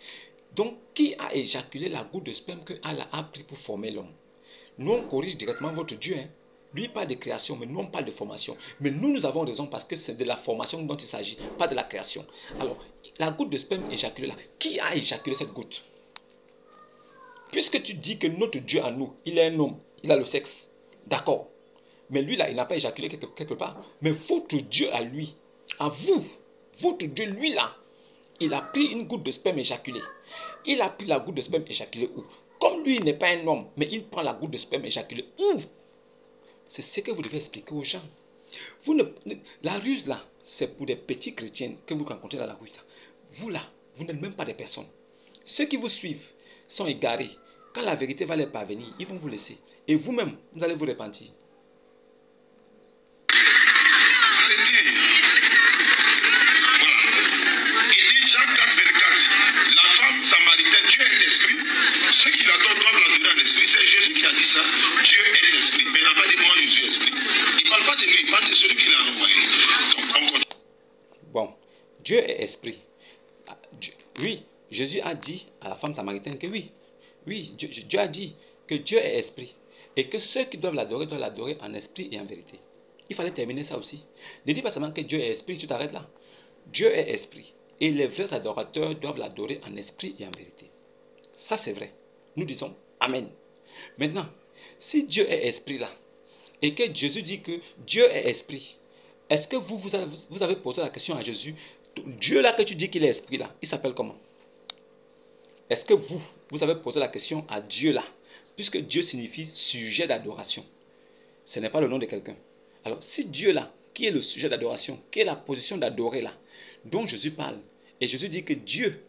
Donc, qui a éjaculé la goutte de sperme que Allah a pris pour former l'homme? Nous, on corrige directement votre Dieu. Lui parle de création, mais nous, on parle de formation. Mais nous avons raison parce que c'est de la formation dont il s'agit, pas de la création. Alors, la goutte de sperme éjaculée là, qui a éjaculé cette goutte? Puisque tu dis que notre Dieu à nous, il est un homme, il a le sexe. D'accord. Mais lui là, il n'a pas éjaculé quelque part. Mais votre Dieu à lui, à vous, votre Dieu, lui là, il a pris une goutte de sperme éjaculée. Il a pris la goutte de sperme éjaculée où? Comme lui, il n'est pas un homme, mais il prend la goutte de sperme éjaculée où? C'est ce que vous devez expliquer aux gens. La ruse là, c'est pour des petits chrétiens que vous rencontrez dans la rue. Vous là, vous n'êtes même pas des personnes. Ceux qui vous suivent sont égarés. Quand la vérité va les parvenir, ils vont vous laisser. Et vous-même, vous allez vous repentir. Ceux qui l'adorent doivent l'adorer en esprit. C'est Jésus qui a dit ça. Dieu est l'esprit. Mais il n'a pas dit moi je suis esprit. Il ne parle pas de lui, il parle de celui qui l'a envoyé. Donc on Bon, Dieu est esprit. Oui, Jésus a dit à la femme samaritaine que oui, Dieu a dit que Dieu est esprit et que ceux qui doivent l'adorer en esprit et en vérité. Il fallait terminer ça aussi. Ne dis pas seulement que Dieu est esprit, tu t'arrêtes là. Dieu est esprit et les vrais adorateurs doivent l'adorer en esprit et en vérité. Ça c'est vrai. Nous disons Amen. Maintenant, si Dieu est esprit là et que Jésus dit que Dieu est esprit, est-ce que vous avez posé la question à Jésus, Dieu là que tu dis qu'il est esprit là, il s'appelle comment? Est-ce que vous avez posé la question à Dieu là, puisque Dieu signifie sujet d'adoration. Ce n'est pas le nom de quelqu'un. Alors si Dieu là, qui est le sujet d'adoration, qui est la position d'adorer là, dont Jésus parle, et Jésus dit que Dieu,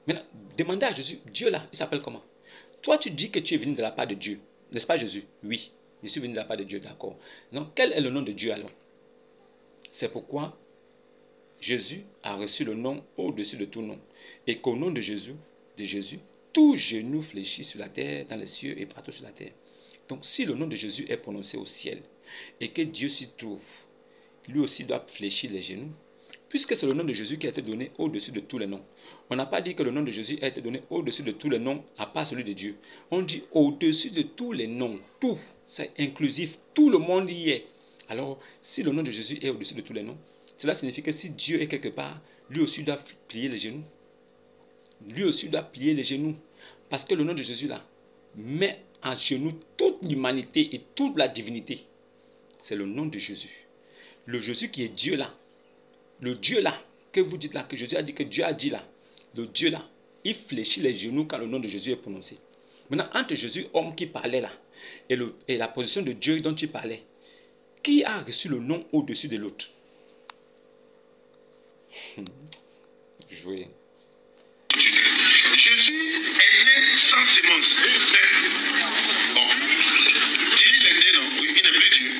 maintenant demandez à Jésus, Dieu là, il s'appelle comment? Toi tu dis que tu es venu de la part de Dieu, n'est-ce pas Jésus? Oui, je suis venu de la part de Dieu, d'accord. Donc quel est le nom de Dieu alors? C'est pourquoi Jésus a reçu le nom au-dessus de tout nom. Et qu'au nom de Jésus, tout genou fléchit sur la terre, dans les cieux et partout sur la terre. Donc si le nom de Jésus est prononcé au ciel et que Dieu s'y trouve, lui aussi doit fléchir les genoux, puisque c'est le nom de Jésus qui a été donné au-dessus de tous les noms. On n'a pas dit que le nom de Jésus a été donné au-dessus de tous les noms, à part celui de Dieu. On dit au-dessus de tous les noms. Tout, c'est inclusif. Tout le monde y est. Alors, si le nom de Jésus est au-dessus de tous les noms, cela signifie que si Dieu est quelque part, lui aussi doit plier les genoux. Lui aussi doit plier les genoux. Parce que le nom de Jésus là met à genoux toute l'humanité et toute la divinité. C'est le nom de Jésus. Le Jésus qui est Dieu là. Le Dieu là, que vous dites là, que Jésus a dit, que Dieu a dit là. Le Dieu là, il fléchit les genoux quand le nom de Jésus est prononcé. Maintenant, entre Jésus, homme qui parlait là, et la position de Dieu dont il parlait, qui a reçu le nom au-dessus de l'autre? Jouez. Jésus est né sans sémence. Bon, il est né, non? Oui, il n'est plus Dieu.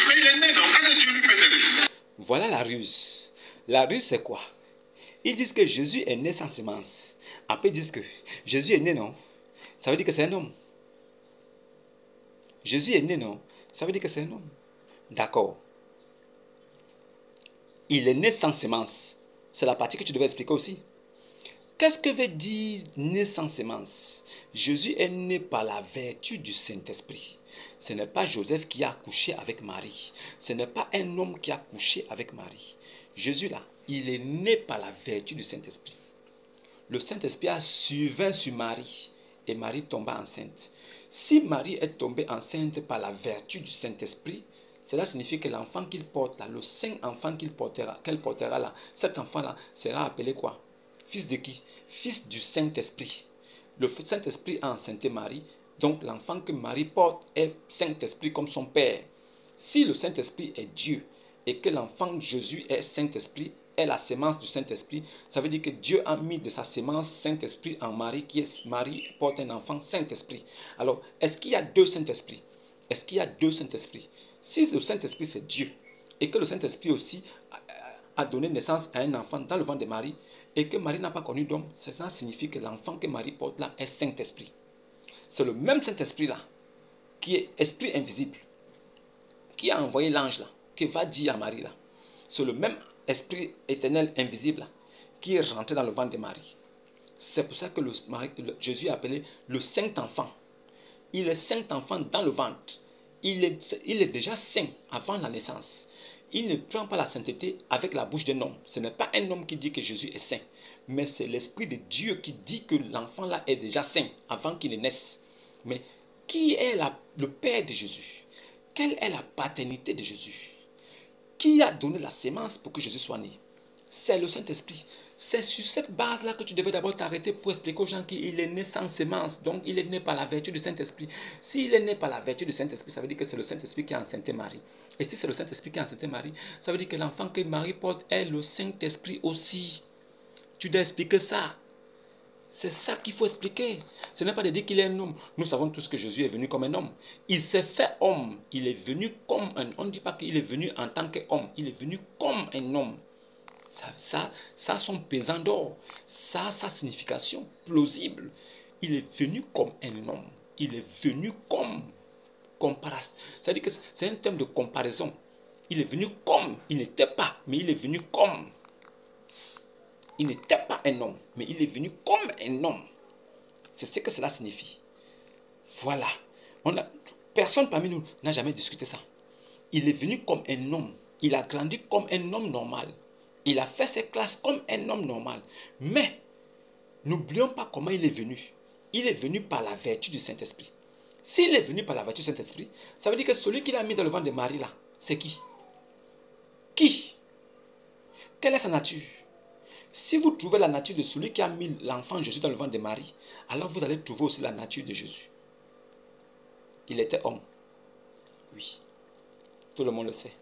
Mais il est né, non? Quand c'est Dieu lui peut-être. Voilà la ruse. La ruse, c'est quoi? Ils disent que Jésus est né sans sémence. Après, ils disent que Jésus est né, non? Ça veut dire que c'est un homme. Jésus est né, non? Ça veut dire que c'est un homme. D'accord. Il est né sans sémence. C'est la partie que tu devais expliquer aussi. Qu'est-ce que veut dire né sans sémence? Jésus est né par la vertu du Saint-Esprit. Ce n'est pas Joseph qui a couché avec Marie. Ce n'est pas un homme qui a couché avec Marie. Jésus là, il est né par la vertu du Saint-Esprit. Le Saint-Esprit a survint sur Marie et Marie tomba enceinte. Si Marie est tombée enceinte par la vertu du Saint-Esprit, cela signifie que l'enfant qu'il porte là, le saint enfant qu'elle portera là, cet enfant là sera appelé quoi? Fils de qui? Fils du Saint-Esprit. Le Saint-Esprit a enceinté Marie, donc l'enfant que Marie porte est Saint-Esprit comme son père. Si le Saint-Esprit est Dieu et que l'enfant Jésus est Saint-Esprit, est la sémence du Saint-Esprit, ça veut dire que Dieu a mis de sa sémence Saint-Esprit en Marie, Marie porte un enfant Saint-Esprit. Alors, est-ce qu'il y a deux Saint-Esprits? Est-ce qu'il y a deux Saint-Esprits? Si le Saint-Esprit c'est Dieu et que le Saint-Esprit aussi a donné naissance à un enfant dans le ventre de Marie et que Marie n'a pas connu d'homme, ça signifie que l'enfant que Marie porte là est Saint-Esprit. C'est le même Saint-Esprit là qui est esprit invisible, qui a envoyé l'ange là, qui va dire à Marie là. C'est le même esprit éternel invisible là, qui est rentré dans le ventre de Marie. C'est pour ça que Jésus est appelé le Saint-Enfant. Il est Saint-Enfant dans le ventre. Il est déjà saint avant la naissance. Il ne prend pas la sainteté avec la bouche d'un homme. Ce n'est pas un homme qui dit que Jésus est saint, mais c'est l'Esprit de Dieu qui dit que l'enfant là est déjà saint avant qu'il ne naisse. Mais qui est le Père de Jésus? Quelle est la paternité de Jésus? Qui a donné la sémence pour que Jésus soit né? C'est le Saint-Esprit. C'est sur cette base-là que tu devais d'abord t'arrêter pour expliquer aux gens qu'il est né sans sémence. Donc, il est né par la vertu du Saint-Esprit. S'il est né par la vertu du Saint-Esprit, ça veut dire que c'est le Saint-Esprit qui a enceinté Marie. Et si c'est le Saint-Esprit qui a enceinté Marie, ça veut dire que l'enfant que Marie porte est le Saint-Esprit aussi. Tu dois expliquer ça. C'est ça qu'il faut expliquer. Ce n'est pas de dire qu'il est un homme. Nous savons tous que Jésus est venu comme un homme. Il s'est fait homme. Il est venu comme un homme. On ne dit pas qu'il est venu en tant qu'homme. Il est venu comme un homme. Ça a son pesant d'or. Ça a sa signification plausible. Il est venu comme un homme. Il est venu comme comparaison. C'est-à-dire que c'est un terme de comparaison. Il est venu comme. Il n'était pas, mais il est venu comme. Il n'était pas un homme, mais il est venu comme un homme. C'est ce que cela signifie. Voilà. Personne parmi nous n'a jamais discuté ça. Il est venu comme un homme. Il a grandi comme un homme normal. Il a fait ses classes comme un homme normal. Mais, n'oublions pas comment il est venu. Il est venu par la vertu du Saint-Esprit. S'il est venu par la vertu du Saint-Esprit, ça veut dire que celui qu'il a mis dans le ventre de Marie là, c'est qui? Qui? Quelle est sa nature? Si vous trouvez la nature de celui qui a mis l'enfant Jésus dans le ventre de Marie, alors vous allez trouver aussi la nature de Jésus. Il était homme. Oui. Tout le monde le sait.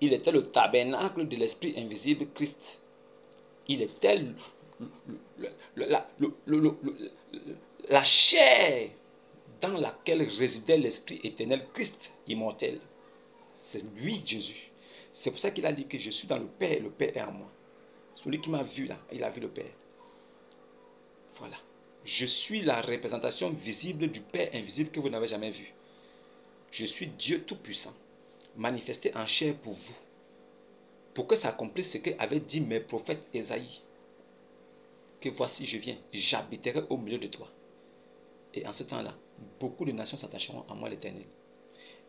Il était le tabernacle de l'Esprit invisible Christ. Il était la chair dans laquelle résidait l'Esprit éternel Christ immortel. C'est lui Jésus. C'est pour ça qu'il a dit que je suis dans le Père et le Père est en moi. Celui qui m'a vu là, il a vu le Père. Voilà. Je suis la représentation visible du Père invisible que vous n'avez jamais vu. Je suis Dieu Tout-Puissant, manifesté en chair pour vous. Pour que ça accomplisse ce qu'avaient dit mes prophètes Ésaïe. Que voici je viens, j'habiterai au milieu de toi. Et en ce temps-là, beaucoup de nations s'attacheront à moi l'Éternel.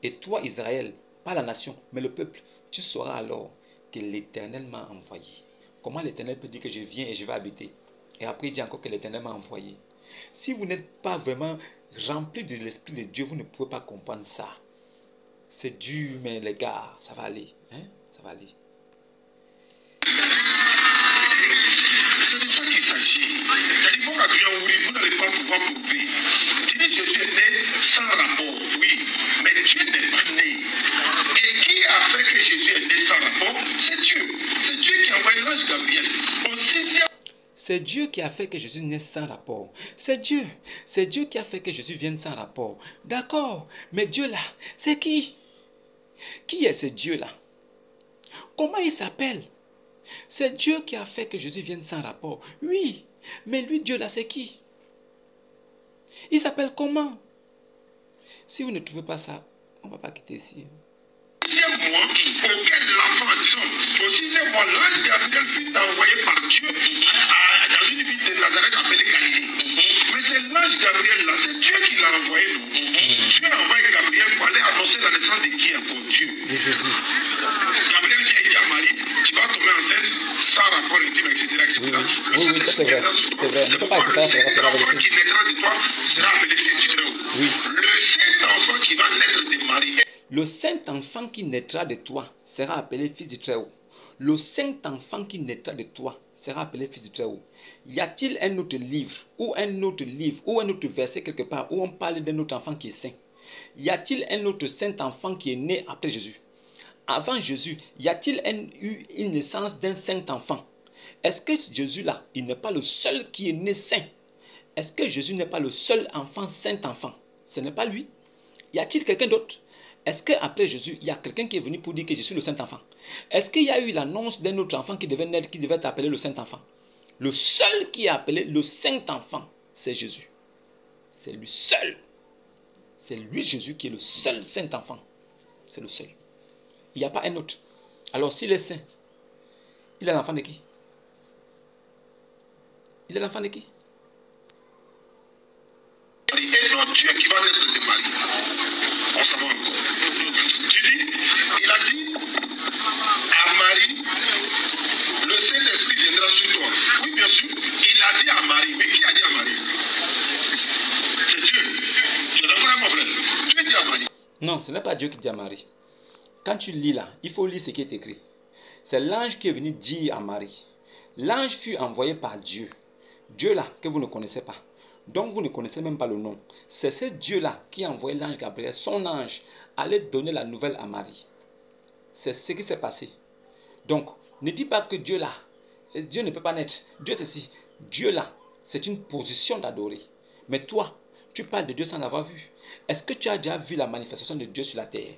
Et toi Israël, pas la nation, mais le peuple, tu sauras alors que l'Éternel m'a envoyé. Comment l'Éternel peut dire que je viens et je vais habiter? Et après il dit encore que l'Éternel m'a envoyé. Si vous n'êtes pas vraiment rempli de l'Esprit de Dieu, vous ne pouvez pas comprendre ça. C'est dur, mais les gars, ça va aller. Hein? Ça va aller. C'est de ça qu'il s'agit. C'est-à-dire qu'on a bien oui, vous n'allez pas pouvoir prouver. Tu dis Jésus est né sans rapport, oui, mais Dieu n'est pas né. Et qui a fait que Jésus est né sans rapport? C'est Dieu. C'est Dieu qui a envoyé l'ange Gabriel au 6e. C'est Dieu qui a fait que Jésus naisse sans rapport. C'est Dieu. C'est Dieu qui a fait que Jésus vienne sans rapport. D'accord. Mais Dieu là, c'est qui? Qui est ce Dieu là? Comment il s'appelle? C'est Dieu qui a fait que Jésus vienne sans rapport. Oui. Mais lui, Dieu là, c'est qui? Il s'appelle comment? Si vous ne trouvez pas ça, on ne va pas quitter ici. Au 6e mois, auquel l'enfant, disons, au 6e mois, l'ange Gabriel fut envoyé par Dieu dans une ville de Nazareth appelée Galilée. Mais c'est l'ange Gabriel là, c'est Dieu qui l'a envoyé, non? Dieu a envoyé Gabriel pour aller annoncer la naissance de qui encore? Dieu. De Jésus. Gabriel qui a dit à Marie, tu vas tomber enceinte sans rapport intime, etc. etc. Oui, ça c'est vrai. C'est vrai. C'est pourquoi le Saint-Enfant qui naîtra de toi sera appelé fils du Très-Haut. Oui. Le Saint-Enfant qui va naître de Marie. Le Saint-Enfant qui naîtra de toi sera appelé fils du Très-Haut. Le Saint-Enfant qui naîtra de toi sera appelé fils du Très-Haut. Y a-t-il un autre livre ou un autre verset quelque part où on parle d'un autre enfant qui est saint? Y a-t-il un autre Saint-Enfant qui est né après Jésus? Avant Jésus, y a-t-il eu une naissance d'un Saint-Enfant? Est-ce que Jésus-là, il n'est pas le seul qui est né saint? Est-ce que Jésus n'est pas le seul enfant, Saint-Enfant? Ce n'est pas lui. Y a-t-il quelqu'un d'autre? Est-ce qu'après Jésus, il y a quelqu'un qui est venu pour dire que je suis le Saint-Enfant? Est-ce qu'il y a eu l'annonce d'un autre enfant qui devait naître, qui devait être appelé le Saint-Enfant? Le seul qui est appelé le Saint-Enfant, c'est Jésus. C'est lui seul. C'est lui Jésus qui est le seul Saint-Enfant. C'est le seul. Il n'y a pas un autre. Alors s'il est saint, il est l'enfant de qui? Il est l'enfant de qui? Et non Dieu qui va naître de Marie. On s'en va encore. Tu dis, il a dit à Marie, le Saint-Esprit viendra sur toi. Oui, bien sûr. Il a dit à Marie. Mais qui a dit à Marie? C'est Dieu. C'est d'abord un problème. Dieu dit à Marie. Non, ce n'est pas Dieu qui dit à Marie. Quand tu lis là, il faut lire ce qui est écrit. C'est l'ange qui est venu dire à Marie. L'ange fut envoyé par Dieu. Dieu là, que vous ne connaissez pas. Donc vous ne connaissez même pas le nom. C'est ce Dieu-là qui a envoyé l'ange Gabriel, son ange, aller donner la nouvelle à Marie. C'est ce qui s'est passé. Donc, ne dis pas que Dieu là, Dieu ne peut pas naître. Dieu ceci. Dieu là, c'est une position d'adorer. Mais toi, tu parles de Dieu sans l'avoir vu. Est-ce que tu as déjà vu la manifestation de Dieu sur la terre?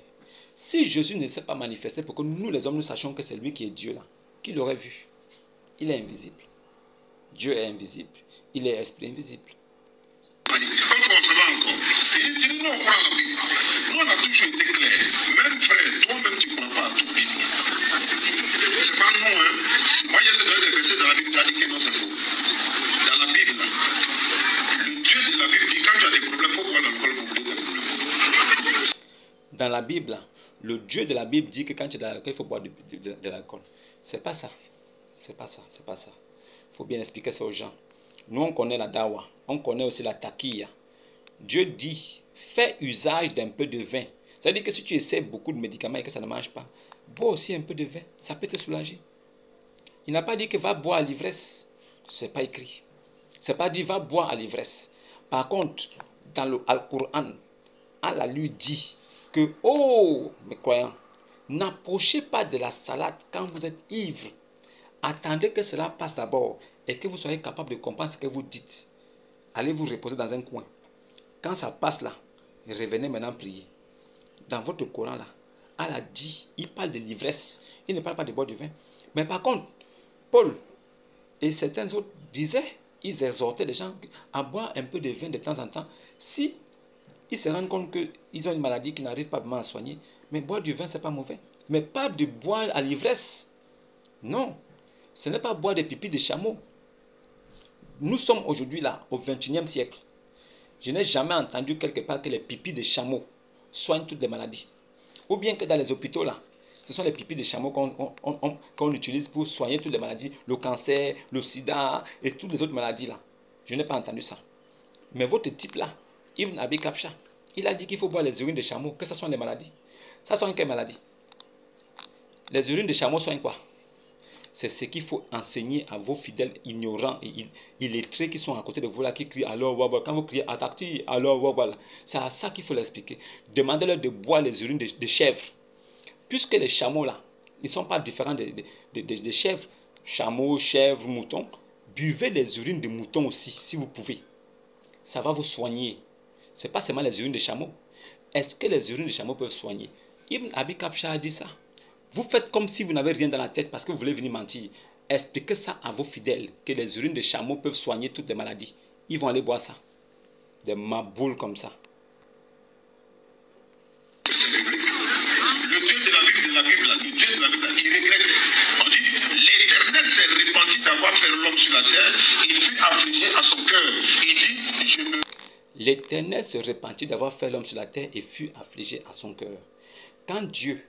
Si Jésus ne s'est pas manifesté pour que nous les hommes nous sachions que c'est lui qui est Dieu là, qui l'aurait vu? Il est invisible. Dieu est invisible. Il est esprit invisible. On se va encore. Et il dit, nous, on croit à la Bible. Nous, on a toujours été clairs. Même frère, toi-même, tu ne crois pas à tout Bible. tu as dit que non, c'est faux. Dans la Bible, le Dieu de la Bible dit quand tu as des problèmes, il faut boire l'alcool pour régler tes problèmes. Dans la Bible, le Dieu de la Bible dit que quand tu es dans l'alcool, il faut boire de l'alcool. C'est pas ça. C'est pas ça. C'est pas ça. Il faut bien expliquer ça aux gens. Nous, on connaît la dawa. On connaît aussi la taquilla. Dieu dit, fais usage d'un peu de vin. Ça veut dire que si tu essaies beaucoup de médicaments et que ça ne marche pas, bois aussi un peu de vin. Ça peut te soulager. Il n'a pas dit que va boire à l'ivresse. Ce n'est pas écrit. Ce n'est pas dit va boire à l'ivresse. Par contre, dans le Al-Qur'an, Allah lui dit que, oh, mes croyants, n'approchez pas de la salade quand vous êtes ivre. Attendez que cela passe d'abord et que vous soyez capable de comprendre ce que vous dites. Allez vous reposer dans un coin. Quand ça passe là, revenez maintenant prier. Dans votre Coran là, Allah dit, il parle de l'ivresse. Il ne parle pas de boire du vin. Mais par contre, Paul et certains autres disaient, ils exhortaient les gens à boire un peu de vin de temps en temps. Si ils se rendent compte qu'ils ont une maladie qu'ils n'arrivent pas vraiment à soigner, mais boire du vin, ce n'est pas mauvais. Mais pas de boire à l'ivresse. Non, ce n'est pas boire des pipis de chameau. Nous sommes aujourd'hui là, au XXIe siècle. Je n'ai jamais entendu quelque part que les pipis de chameau soignent toutes les maladies. Ou bien que dans les hôpitaux là, ce sont les pipis de chameau qu'on utilise pour soigner toutes les maladies, le cancer, le sida et toutes les autres maladies là. Je n'ai pas entendu ça. Mais votre type là, Ibn Abi Kapcha, il a dit qu'il faut boire les urines de chameau, que ce sont les maladies. Ça soigne quelle maladie? Les urines de chameau soignent quoi? C'est ce qu'il faut enseigner à vos fidèles ignorants et illettrés qui sont à côté de vous là, qui crient alors wabba. Quand vous criez atakti, alors wabba, c'est à ça qu'il faut l'expliquer. Demandez-leur de boire les urines de chèvres. Puisque les chameaux là, ils ne sont pas différents des chèvres, chameaux, chèvres, moutons, buvez les urines de moutons aussi, si vous pouvez. Ça va vous soigner. Ce n'est pas seulement les urines de chameaux. Est-ce que les urines de chameaux peuvent soigner? Ibn Abi Kapcha a dit ça. Vous faites comme si vous n'avez rien dans la tête parce que vous voulez venir mentir. Expliquez ça à vos fidèles, que les urines de chameau peuvent soigner toutes les maladies. Ils vont aller boire ça. Des maboules comme ça. Le Dieu de la Bible, le Dieu de la Bible, il regrette. On dit, l'Éternel s'est repenti d'avoir fait l'homme sur la terre. Il fut affligé à son cœur. Il dit, je me... L'Éternel se repentit d'avoir fait l'homme sur la terre et fut affligé à son cœur. Quand Dieu,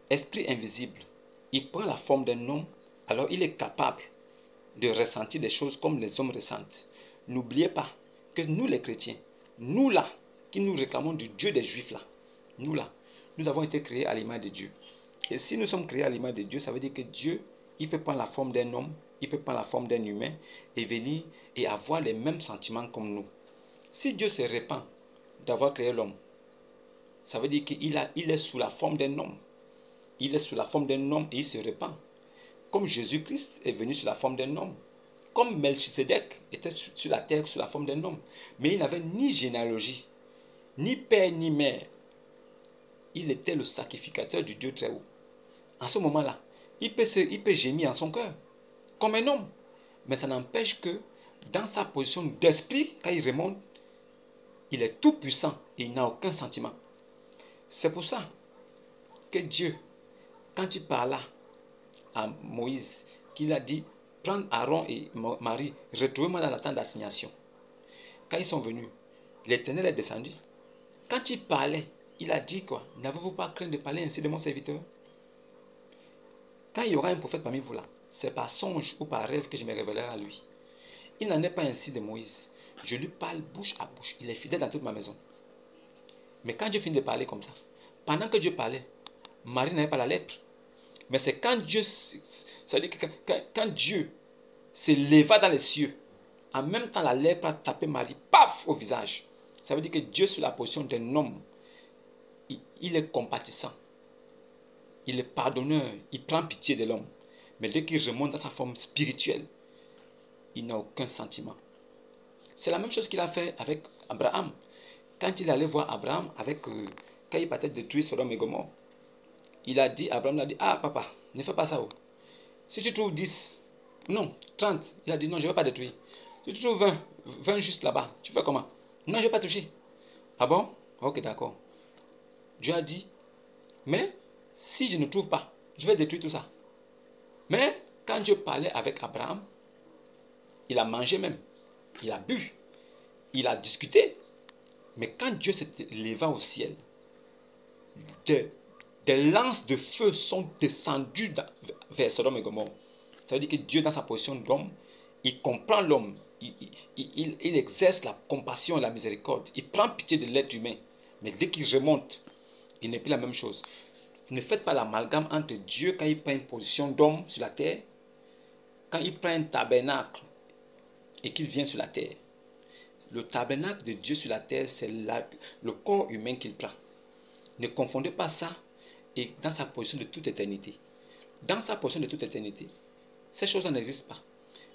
esprit invisible, il prend la forme d'un homme, alors il est capable de ressentir des choses comme les hommes ressentent. N'oubliez pas que nous les chrétiens, nous là, qui nous réclamons du Dieu des Juifs là, nous là, nous avons été créés à l'image de Dieu. Et si nous sommes créés à l'image de Dieu, ça veut dire que Dieu, il peut prendre la forme d'un homme, il peut prendre la forme d'un humain et venir et avoir les mêmes sentiments comme nous. Si Dieu se repent d'avoir créé l'homme, ça veut dire qu'il est sous la forme d'un homme. Il est sous la forme d'un homme et il se repent. Comme Jésus-Christ est venu sous la forme d'un homme. Comme Melchisedec était sur la terre sous la forme d'un homme. Mais il n'avait ni généalogie, ni père, ni mère. Il était le sacrificateur du Dieu très haut. En ce moment-là, il peut gémir en son cœur, comme un homme. Mais ça n'empêche que dans sa position d'esprit, quand il remonte, il est tout puissant et il n'a aucun sentiment. C'est pour ça que Dieu, quand il parla à Moïse, qu'il a dit, prends Aaron et Marie, retrouvez-moi dans la tente d'assignation. Quand ils sont venus, l'Éternel est descendu. Quand il parlait, il a dit quoi? N'avez-vous pas craint de parler ainsi de mon serviteur? Quand il y aura un prophète parmi vous là, c'est par songe ou par rêve que je me révélerai à lui. Il n'en est pas ainsi de Moïse. Je lui parle bouche à bouche. Il est fidèle dans toute ma maison. Mais quand Dieu finit de parler comme ça, pendant que Dieu parlait, Marie n'avait pas la lèpre. Mais c'est quand Dieu, ça veut dire que quand Dieu s'éleva dans les cieux, en même temps la lèpre a tapé Marie, paf, au visage. Ça veut dire que Dieu, sur la position d'un homme, il est compatissant. Il est pardonneur. Il prend pitié de l'homme. Mais dès qu'il remonte dans sa forme spirituelle, il n'a aucun sentiment. C'est la même chose qu'il a fait avec Abraham. Quand il allait voir Abraham, quand il partait détruire Sodome et Gomorrhe, Abraham a dit, ah papa, ne fais pas ça. Oh. Si tu trouves 10, non, 30, il a dit, non, je ne vais pas détruire. Si tu trouves 20 juste là-bas, tu fais comment? Non, je ne vais pas toucher. Ah bon? Ok, d'accord. Dieu a dit, mais si je ne trouve pas, je vais détruire tout ça. Mais quand Dieu parlait avec Abraham, il a mangé même, il a bu, il a discuté. Mais quand Dieu s'est élevé au ciel, des lances de feu sont descendues vers Sodome et Gomorrhe. Ça veut dire que Dieu, dans sa position d'homme, il comprend l'homme, il exerce la compassion et la miséricorde, il prend pitié de l'être humain. Mais dès qu'il remonte, il n'est plus la même chose. Ne faites pas l'amalgame entre Dieu quand il prend une position d'homme sur la terre, quand il prend un tabernacle et qu'il vient sur la terre. Le tabernacle de Dieu sur la terre, c'est le corps humain qu'il prend. Ne confondez pas ça et dans sa position de toute éternité. Dans sa position de toute éternité, ces choses n'existent pas.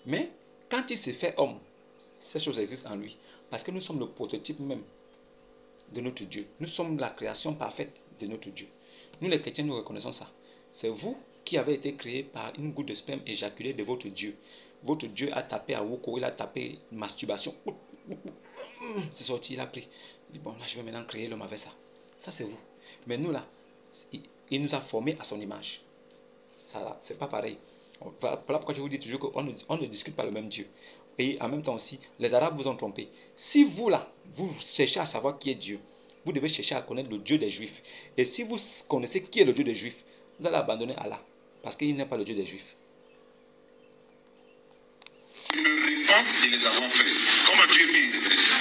Mais quand il s'est fait homme, ces choses existent en lui. Parce que nous sommes le prototype même de notre Dieu. Nous sommes la création parfaite de notre Dieu. Nous les chrétiens, nous reconnaissons ça. C'est vous qui avez été créés par une goutte de sperme éjaculée de votre Dieu. Votre Dieu a tapé à Woko, il a tapé masturbation. C'est sorti, il a pris. Il dit, bon, là, je vais maintenant créer l'homme avec ça. Ça, c'est vous. Mais nous, là, il nous a formés à son image. Ça, là, c'est pas pareil. Voilà pourquoi je vous dis toujours qu'on ne discute pas le même Dieu. Et en même temps aussi, les Arabes vous ont trompé. Si vous, là, vous cherchez à savoir qui est Dieu, vous devez chercher à connaître le Dieu des Juifs. Et si vous connaissez qui est le Dieu des Juifs, vous allez abandonner Allah. Parce qu'il n'est pas le Dieu des Juifs. Je me répands de les avoir fait. Comment Dieu met les versets?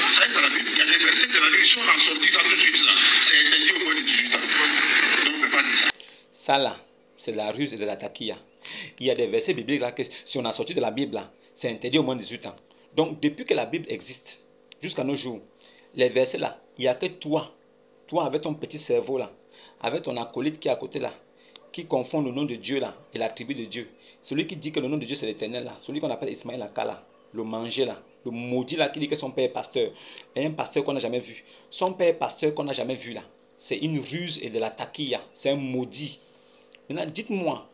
Ça est dans la Bible. Il y a des versets de la Bible. Si on a sorti ça tout de suite là, c'est interdit au moins de 18 ans. Donc on ne peut pas dire ça. Ça là, c'est de la ruse et de la taquilla. Il y a des versets bibliques là que si on a sorti de la Bible là, c'est interdit au moins de 18 ans. Donc depuis que la Bible existe, jusqu'à nos jours, les versets là, il n'y a que toi avec ton petit cerveau là, avec ton acolyte qui est à côté là, qui confond le nom de Dieu là et l'attribut de Dieu. Celui qui dit que le nom de Dieu c'est l'Éternel là, celui qu'on appelle Ismaël Akala, le manger là, le maudit là qui dit que son père est pasteur, et un pasteur qu'on n'a jamais vu. Son père est pasteur qu'on n'a jamais vu là. C'est une ruse et de la taquilla, c'est un maudit. Maintenant dites-moi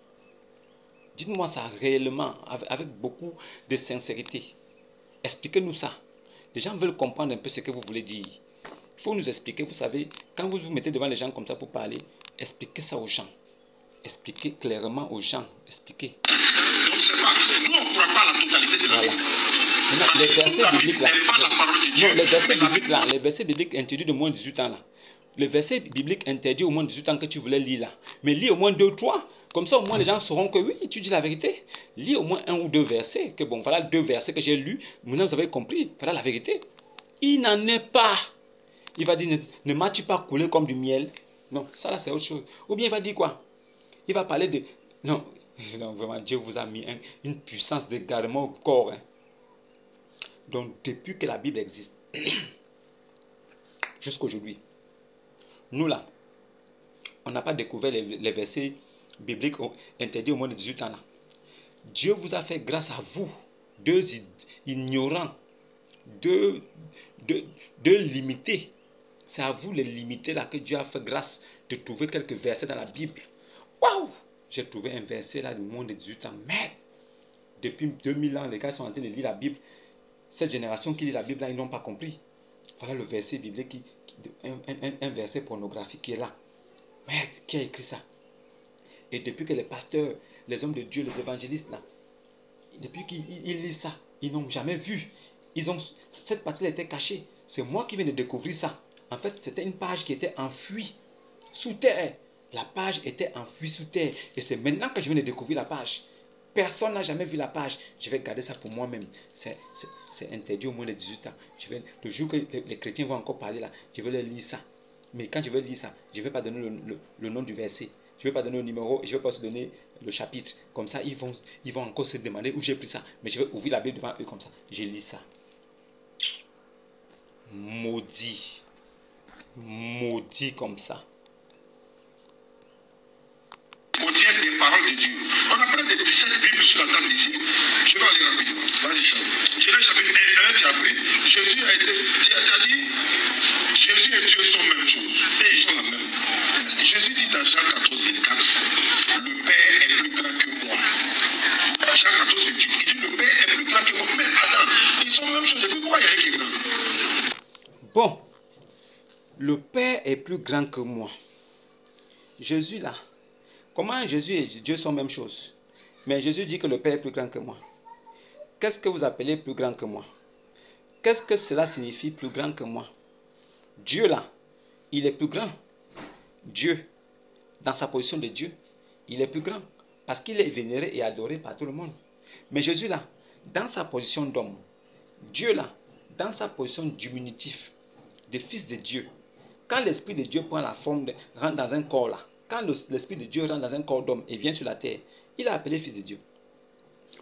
ça réellement, avec beaucoup de sincérité. Expliquez-nous ça. Les gens veulent comprendre un peu ce que vous voulez dire. Il faut nous expliquer, vous savez, quand vous vous mettez devant les gens comme ça pour parler, expliquez ça aux gens. Expliquez clairement aux gens. Expliquez. Donc c'est pas, nous on ne croit pas à la totalité de la Bible. Maintenant, les versets bibliques là, non, les versets bibliques interdits de moins de 18 ans là. Les versets bibliques interdits au moins de 18 ans que tu voulais lire là. Mais lis au moins 2 ou 3. Comme ça au moins les gens sauront que oui, tu dis la vérité. Lis au moins 1 ou 2 versets. Que bon, voilà 2 versets que j'ai lus. Maintenant vous avez compris. Voilà la vérité. Il n'en est pas. Il va dire, ne m'as-tu pas coulé comme du miel? Non, ça là c'est autre chose. Ou bien il va dire quoi? Il va parler de... Non, vraiment, Dieu vous a mis une puissance d'égarement au corps. Hein. Donc, depuis que la Bible existe, jusqu'aujourd'hui, nous là, on n'a pas découvert les versets bibliques interdits au moins de 18 ans là. Dieu vous a fait grâce à vous, deux ignorants, deux limités. C'est à vous les limités là que Dieu a fait grâce de trouver quelques versets dans la Bible. Waouh! J'ai trouvé un verset là du moins de 18 ans. Merde! Depuis 2000 ans, les gars sont en train de lire la Bible. Cette génération qui lit la Bible là, ils n'ont pas compris. Voilà le verset biblique, un verset pornographique qui est là. Merde! Qui a écrit ça? Et depuis que les pasteurs, les hommes de Dieu, les évangélistes là, depuis qu'ils lisent ça, ils n'ont jamais vu. Cette partie-là était cachée. C'est moi qui viens de découvrir ça. En fait, c'était une page qui était enfouie sous terre. La page était enfouie sous terre. Et c'est maintenant que je viens de découvrir la page. Personne n'a jamais vu la page. Je vais garder ça pour moi-même. C'est interdit au moins de 18 ans. Le jour que les chrétiens vont encore parler là, je vais leur lire ça. Mais quand je vais lire ça, je ne vais pas donner le nom du verset. Je ne vais pas donner le numéro et je ne vais pas se donner le chapitre. Comme ça, ils vont encore se demander où j'ai pris ça. Mais je vais ouvrir la Bible devant eux comme ça. Je lis ça. Maudit. Maudit comme ça. On tient des paroles de Dieu. On a près de 17 Bibles sur la table ici. Je vais aller rapidement. Vas-y, Charles. Genèse chapitre 1, tu as pris. Jésus a été. Tu as dit, Jésus et Dieu sont la même chose. Et ils sont la même. Jésus dit dans Jean 14, 24, le Père est plus grand que moi. Jean 14, 28, il dit le Père est plus grand que moi. Mais attends, ils sont la même chose. Depuis pourquoi il y a un qui est grand? Bon, le Père est plus grand que moi. Jésus là, comment Jésus et Dieu sont la même chose? Mais Jésus dit que le Père est plus grand que moi. qu'est-ce que vous appelez plus grand que moi? Qu'est-ce que cela signifie plus grand que moi? Dieu là, il est plus grand. Dieu, dans sa position de Dieu, il est plus grand. Parce qu'il est vénéré et adoré par tout le monde. Mais Jésus là, dans sa position d'homme, Dieu là, dans sa position diminutive, de fils de Dieu, quand l'Esprit de Dieu prend la forme, rentre dans un corps là, quand l'Esprit de Dieu rentre dans un corps d'homme et vient sur la terre, il est appelé fils de Dieu.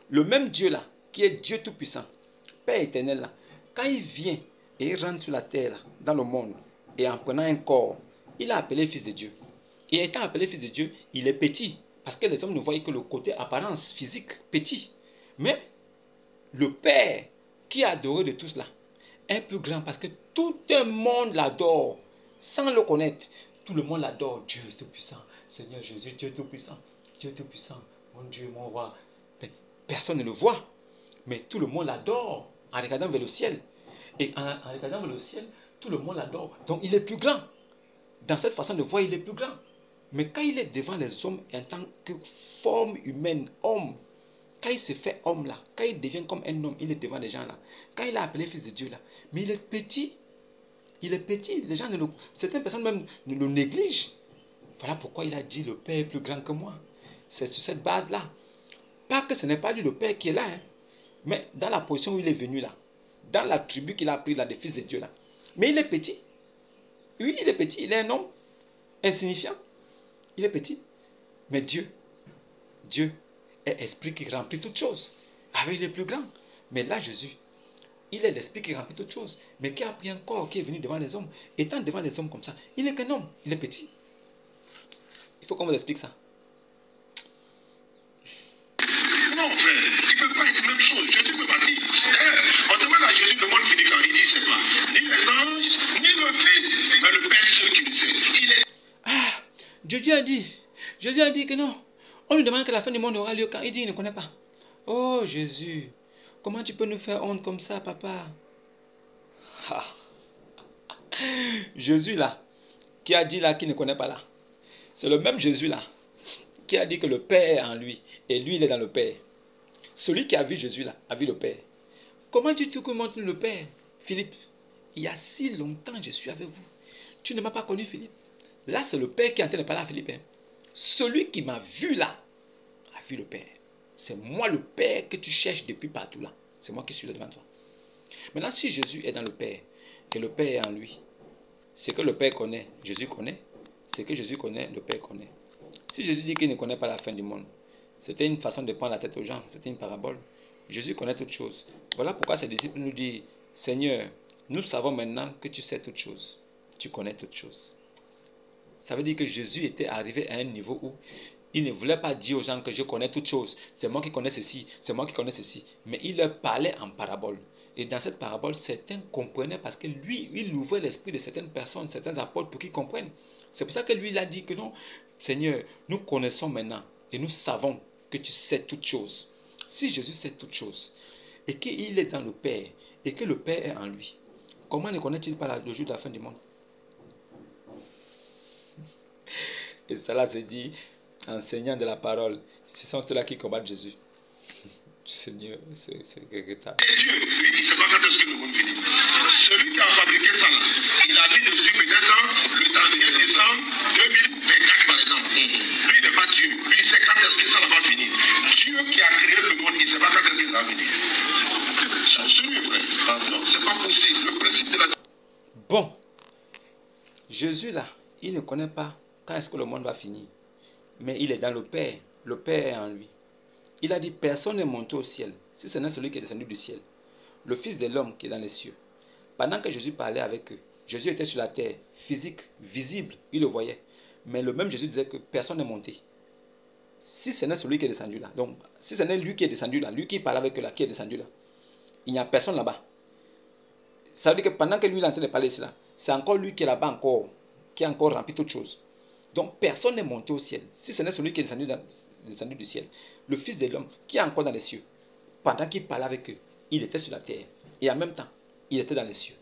Le même Dieu là, qui est Dieu tout-puissant, Père éternel là, quand il vient et il rentre sur la terre là, dans le monde, et en prenant un corps, il est appelé fils de Dieu. Et étant appelé fils de Dieu, il est petit, parce que les hommes ne voient que le côté apparence physique, petit. Mais le Père, qui est adoré de tout cela, est plus grand parce que tout le monde l'adore, sans le connaître. Tout le monde l'adore. Dieu est tout-puissant. Seigneur Jésus, Dieu est tout-puissant. Dieu est tout-puissant. Mon Dieu, mon roi. Mais personne ne le voit. Mais tout le monde l'adore en regardant vers le ciel. Et en regardant vers le ciel, tout le monde l'adore. Donc il est plus grand. Dans cette façon de voir, il est plus grand. Mais quand il est devant les hommes en tant que forme humaine, homme, quand il se fait homme là, quand il devient comme un homme, il est devant les gens là. Quand il est appelé fils de Dieu là, mais il est petit. Il est petit. Les gens certaines personnes même le négligent. Voilà pourquoi il a dit le Père est plus grand que moi. C'est sur cette base là. Pas que ce n'est pas lui le Père qui est là, hein, mais dans la position où il est venu là, dans la tribu qu'il a pris là, des fils de Dieu là. Mais il est petit. Oui, il est petit. Il est un homme insignifiant. Il est petit. Mais Dieu est esprit qui remplit toutes choses. Alors il est plus grand. Mais là, Jésus, il est l'esprit qui remplit toutes choses. Mais qui a pris un corps, qui est venu devant les hommes. Étant devant les hommes comme ça, il n'est qu'un homme. Il est petit. Il faut qu'on vous explique ça. Non, frère, il ne peut pas être la même chose. Jésus peut pas dire. On demande à Jésus le monde finit quand il dit c'est pas. Ni les anges, ni le Fils, mais le Père seul qui le sait. Il est. Ah, Jésus a dit que non. On lui demande que la fin du monde aura lieu quand il dit qu'il ne connaît pas. Oh Jésus, comment tu peux nous faire honte comme ça, papa? Ah. Jésus là, qui a dit là qu'il ne connaît pas là. C'est le même Jésus là, qui a dit que le Père est en lui, et lui il est dans le Père. Celui qui a vu Jésus là, a vu le Père. Comment dis-tu que montre le Père? Philippe, il y a si longtemps je suis avec vous. Tu ne m'as pas connu, Philippe. Là, c'est le Père qui est en train de parler à Philippe. Celui qui m'a vu là, a vu le Père. C'est moi le Père que tu cherches depuis partout là. C'est moi qui suis là devant toi. Maintenant, si Jésus est dans le Père, et le Père est en lui, ce que le Père connaît, Jésus connaît. Ce que Jésus connaît, le Père connaît. Si Jésus dit qu'il ne connaît pas la fin du monde, c'était une façon de prendre la tête aux gens. C'était une parabole. Jésus connaît toutes choses. Voilà pourquoi ses disciples nous disent, Seigneur, nous savons maintenant que tu sais toutes choses. Tu connais toutes choses. Ça veut dire que Jésus était arrivé à un niveau où il ne voulait pas dire aux gens que je connais toutes choses. C'est moi qui connais ceci, c'est moi qui connais ceci. Mais il leur parlait en parabole. Et dans cette parabole, certains comprenaient parce que lui, il ouvrait l'esprit de certaines personnes, certains apôtres pour qu'ils comprennent. C'est pour ça que lui, il a dit que non, Seigneur, nous connaissons maintenant et nous savons que tu sais toutes choses. Si Jésus sait toutes choses et qu'il est dans le Père et que le Père est en lui, comment ne connaît-il pas le jour de la fin du monde? Et cela se dit, enseignant de la parole, ce sont ceux-là qui combattent Jésus. Seigneur, c'est regrettable. Dieu, lui, il ne sait pas quand est-ce que le monde finit. Celui qui a fabriqué ça, là, il a dit dessus peut-être le 31 décembre 2024, par exemple. Lui, il n'est pas Dieu. Lui, il sait quand est-ce que ça va finir. Dieu qui a créé le monde, il ne sait pas quand est-ce que ça va finir. C'est sérieux, frère. Non, c'est pas possible. Le principe de la... Bon, Jésus, là, il ne connaît pas quand est-ce que le monde va finir. Mais il est dans le Père. Le Père est en lui. Il a dit, personne n'est monté au ciel, si ce n'est celui qui est descendu du ciel. Le Fils de l'homme qui est dans les cieux. Pendant que Jésus parlait avec eux, Jésus était sur la terre, physique, visible, il le voyait. Mais le même Jésus disait que personne n'est monté. Si ce n'est celui qui est descendu là, donc si ce n'est lui qui est descendu là, lui qui parle avec eux là, qui est descendu là, il n'y a personne là-bas. Ça veut dire que pendant que lui il est en train de parler ici là, c'est encore lui qui est là-bas encore, qui a encore rempli toutes choses. Donc personne n'est monté au ciel, si ce n'est celui qui est descendu du ciel. Le Fils de l'homme qui est encore dans les cieux. Pendant qu'il parlait avec eux, il était sur la terre. Et en même temps, il était dans les cieux.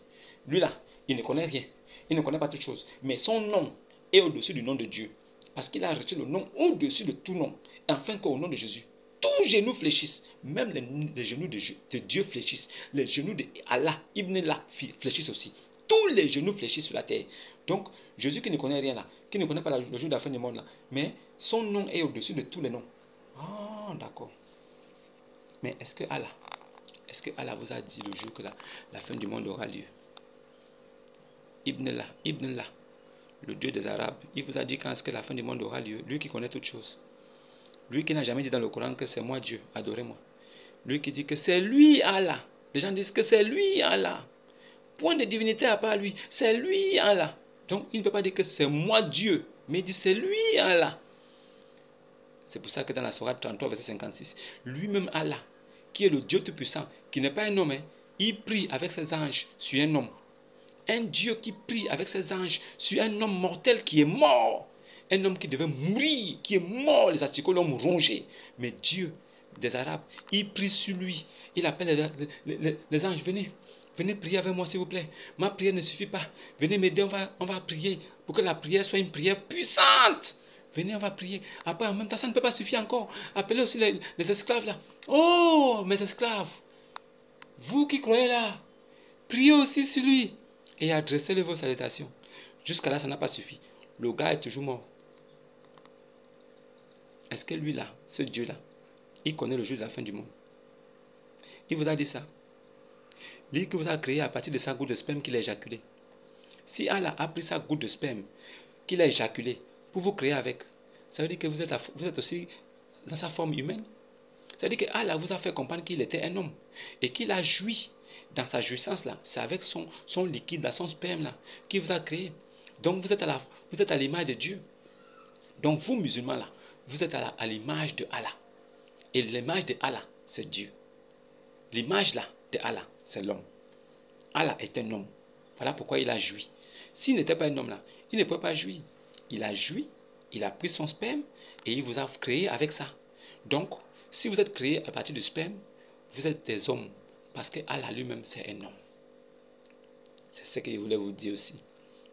Lui là, il ne connaît rien. Il ne connaît pas toutes choses. Mais son nom est au-dessus du nom de Dieu. Parce qu'il a reçu le nom au-dessus de tout nom. Et afin qu'au nom de Jésus, tous tous genoux fléchissent. Même les genoux de Dieu fléchissent. Les genoux de Allah, Ibn Allah, fléchissent aussi. Tous les genoux fléchissent sur la terre. Donc, Jésus qui ne connaît rien là, qui ne connaît pas le jour de la fin du monde là, mais son nom est au-dessus de tous les noms. Ah, d'accord. Mais est-ce que Allah vous a dit le jour que la fin du monde aura lieu? Ibn Allah, le Dieu des Arabes, il vous a dit quand est-ce que la fin du monde aura lieu? Lui qui connaît toutes choses. Lui qui n'a jamais dit dans le Coran que c'est moi Dieu, adorez-moi. Lui qui dit que c'est lui Allah. Les gens disent que c'est lui Allah. Point de divinité à part lui, c'est lui Allah. Donc il ne peut pas dire que c'est moi Dieu, mais il dit c'est lui Allah. C'est pour ça que dans la Sourate 33, verset 56, lui-même Allah, qui est le Dieu Tout-Puissant, qui n'est pas un homme, il prie avec ses anges sur un homme. Un Dieu qui prie avec ses anges sur un homme mortel qui est mort. Un homme qui devait mourir, qui est mort, les asticots l'ont rongé. Mais Dieu des Arabes, il prie sur lui. Il appelle les anges, venez prier avec moi s'il vous plaît. Ma prière ne suffit pas. Venez m'aider, on va prier pour que la prière soit une prière puissante. Venez, on va prier. Après, en même temps, ça ne peut pas suffire encore. Appelez aussi les esclaves là. Oh, mes esclaves, vous qui croyez là, priez aussi sur lui et adressez-le vos salutations. Jusqu'à là, ça n'a pas suffi. Le gars est toujours mort. Est-ce que lui là, ce Dieu là, il connaît le jour de la fin du monde? Il vous a dit ça. Lui qui vous a créé à partir de sa goutte de sperme qu'il a éjaculé. Si Allah a pris sa goutte de sperme qu'il a éjaculé pour vous créer avec, ça veut dire que vous êtes aussi dans sa forme humaine. Ça veut dire que Allah vous a fait comprendre qu'il était un homme et qu'il a joui dans sa jouissance là. C'est avec son liquide, son sperme là, qu'il vous a créé. Donc vous êtes à l'image de Dieu. Donc vous musulmans là, vous êtes à l'image de Allah. Et l'image de Allah, c'est Dieu. L'image là de Allah, c'est l'homme. Allah est un homme. Voilà pourquoi il a joui. S'il n'était pas un homme là, il ne pouvait pas jouir. Il a joui, il a pris son sperme et il vous a créé avec ça. Donc, si vous êtes créé à partir du sperme, vous êtes des hommes. Parce que Allah lui-même, c'est un homme. C'est ce que je voulais vous dire aussi.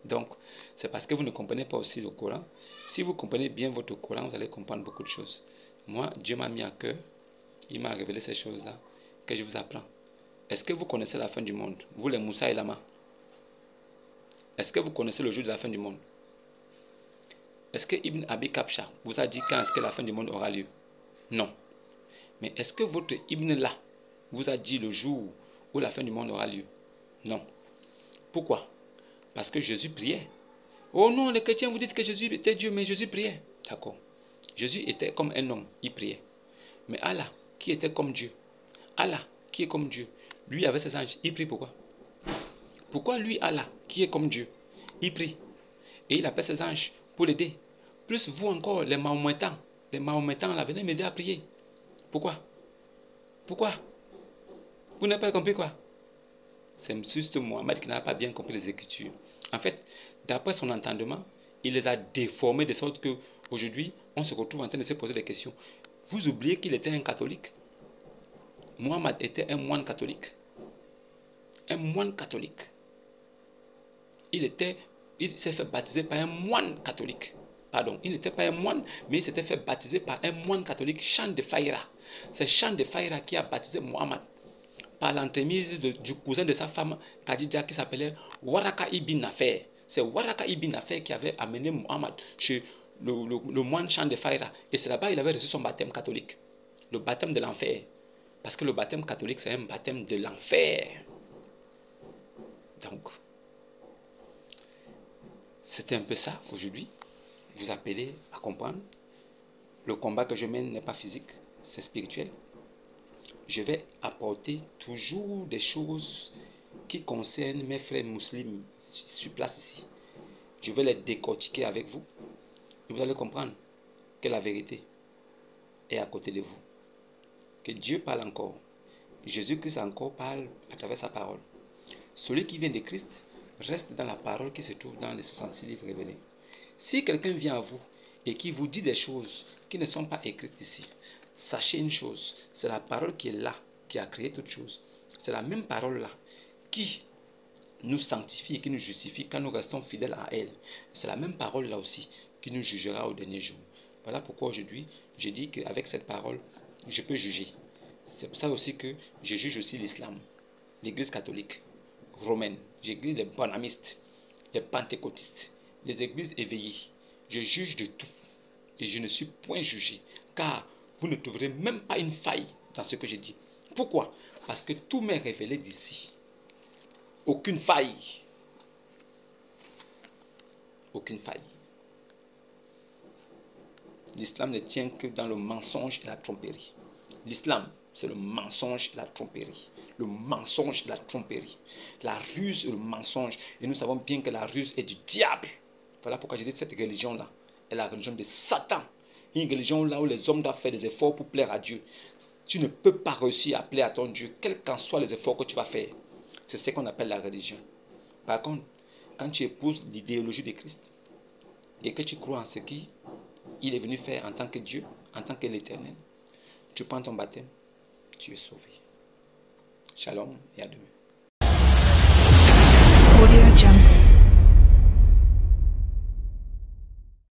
Donc, c'est parce que vous ne comprenez pas aussi le Coran. Si vous comprenez bien votre Coran, vous allez comprendre beaucoup de choses. Moi, Dieu m'a mis à cœur. Il m'a révélé ces choses-là que je vous apprends. Est-ce que vous connaissez la fin du monde? Vous, les Moussa et Lama. Est-ce que vous connaissez le jour de la fin du monde? Est-ce que Ibn Abi Kabsha vous a dit quand est-ce que la fin du monde aura lieu? Non. Mais est-ce que votre Ibn là vous a dit le jour où la fin du monde aura lieu? Non. Pourquoi? Parce que Jésus priait. Oh non, les chrétiens vous dites que Jésus était Dieu, mais Jésus priait. D'accord. Jésus était comme un homme, il priait. Mais Allah, qui était comme Dieu, Allah, qui est comme Dieu, lui avec ses anges, il prie pourquoi? Pourquoi lui, Allah, qui est comme Dieu, il prie? Et il appelle ses anges pour l'aider. Plus vous encore, les Mahométans là, venez m'aider à prier. Pourquoi? Pourquoi? Vous n'avez pas compris quoi? C'est juste Mohammed qui n'a pas bien compris les Écritures. En fait, d'après son entendement, il les a déformés de sorte que aujourd'hui, on se retrouve en train de se poser des questions. Vous oubliez qu'il était un catholique. Mohammed était un moine catholique. Un moine catholique. Il s'est fait baptiser par un moine catholique. Pardon, il n'était pas un moine, mais il s'était fait baptiser par un moine catholique, Chan de Faïra. C'est Chan de Faïra qui a baptisé Mohammed par l'entremise du cousin de sa femme, Khadija, qui s'appelait Waraka ibn Nafer. C'est Waraka ibn Nafer qui avait amené Mohammed chez le moine Chan de Faïra. Et c'est là-bas qu'il avait reçu son baptême catholique. Le baptême de l'enfer. Parce que le baptême catholique, c'est un baptême de l'enfer. Donc, c'était un peu ça aujourd'hui. Vous appelez à comprendre. Le combat que je mène n'est pas physique, c'est spirituel. Je vais apporter toujours des choses qui concernent mes frères musulmans sur place ici. Je vais les décortiquer avec vous. Et vous allez comprendre que la vérité est à côté de vous. Que Dieu parle encore. Jésus-Christ encore parle à travers sa parole. Celui qui vient de Christ reste dans la parole qui se trouve dans les 66 livres révélés. Si quelqu'un vient à vous et qui vous dit des choses qui ne sont pas écrites ici, sachez une chose, c'est la parole qui est là, qui a créé toutes choses. C'est la même parole là qui nous sanctifie et qui nous justifie quand nous restons fidèles à elle. C'est la même parole là aussi qui nous jugera au dernier jour. Voilà pourquoi aujourd'hui, je dis qu'avec cette parole, je peux juger. C'est pour ça aussi que je juge aussi l'islam, l'église catholique romaine, je juge les bonamistes, les pentecôtistes, les églises éveillées. Je juge de tout et je ne suis point jugé, car vous ne trouverez même pas une faille dans ce que je dis. Pourquoi? Parce que tout m'est révélé d'ici. Aucune faille. Aucune faille. L'islam ne tient que dans le mensonge et la tromperie. L'islam, c'est le mensonge et la tromperie. Le mensonge et la tromperie. La ruse et le mensonge. Et nous savons bien que la ruse est du diable. Voilà pourquoi je dis que cette religion-là est la religion de Satan. Une religion là où les hommes doivent faire des efforts pour plaire à Dieu. Tu ne peux pas réussir à plaire à ton Dieu, quels qu'en soient les efforts que tu vas faire. C'est ce qu'on appelle la religion. Par contre, quand tu épouses l'idéologie de Christ et que tu crois en ce qu'il est venu faire en tant que Dieu, en tant que l'Éternel, tu prends ton baptême, tu es sauvé. Shalom et à demain.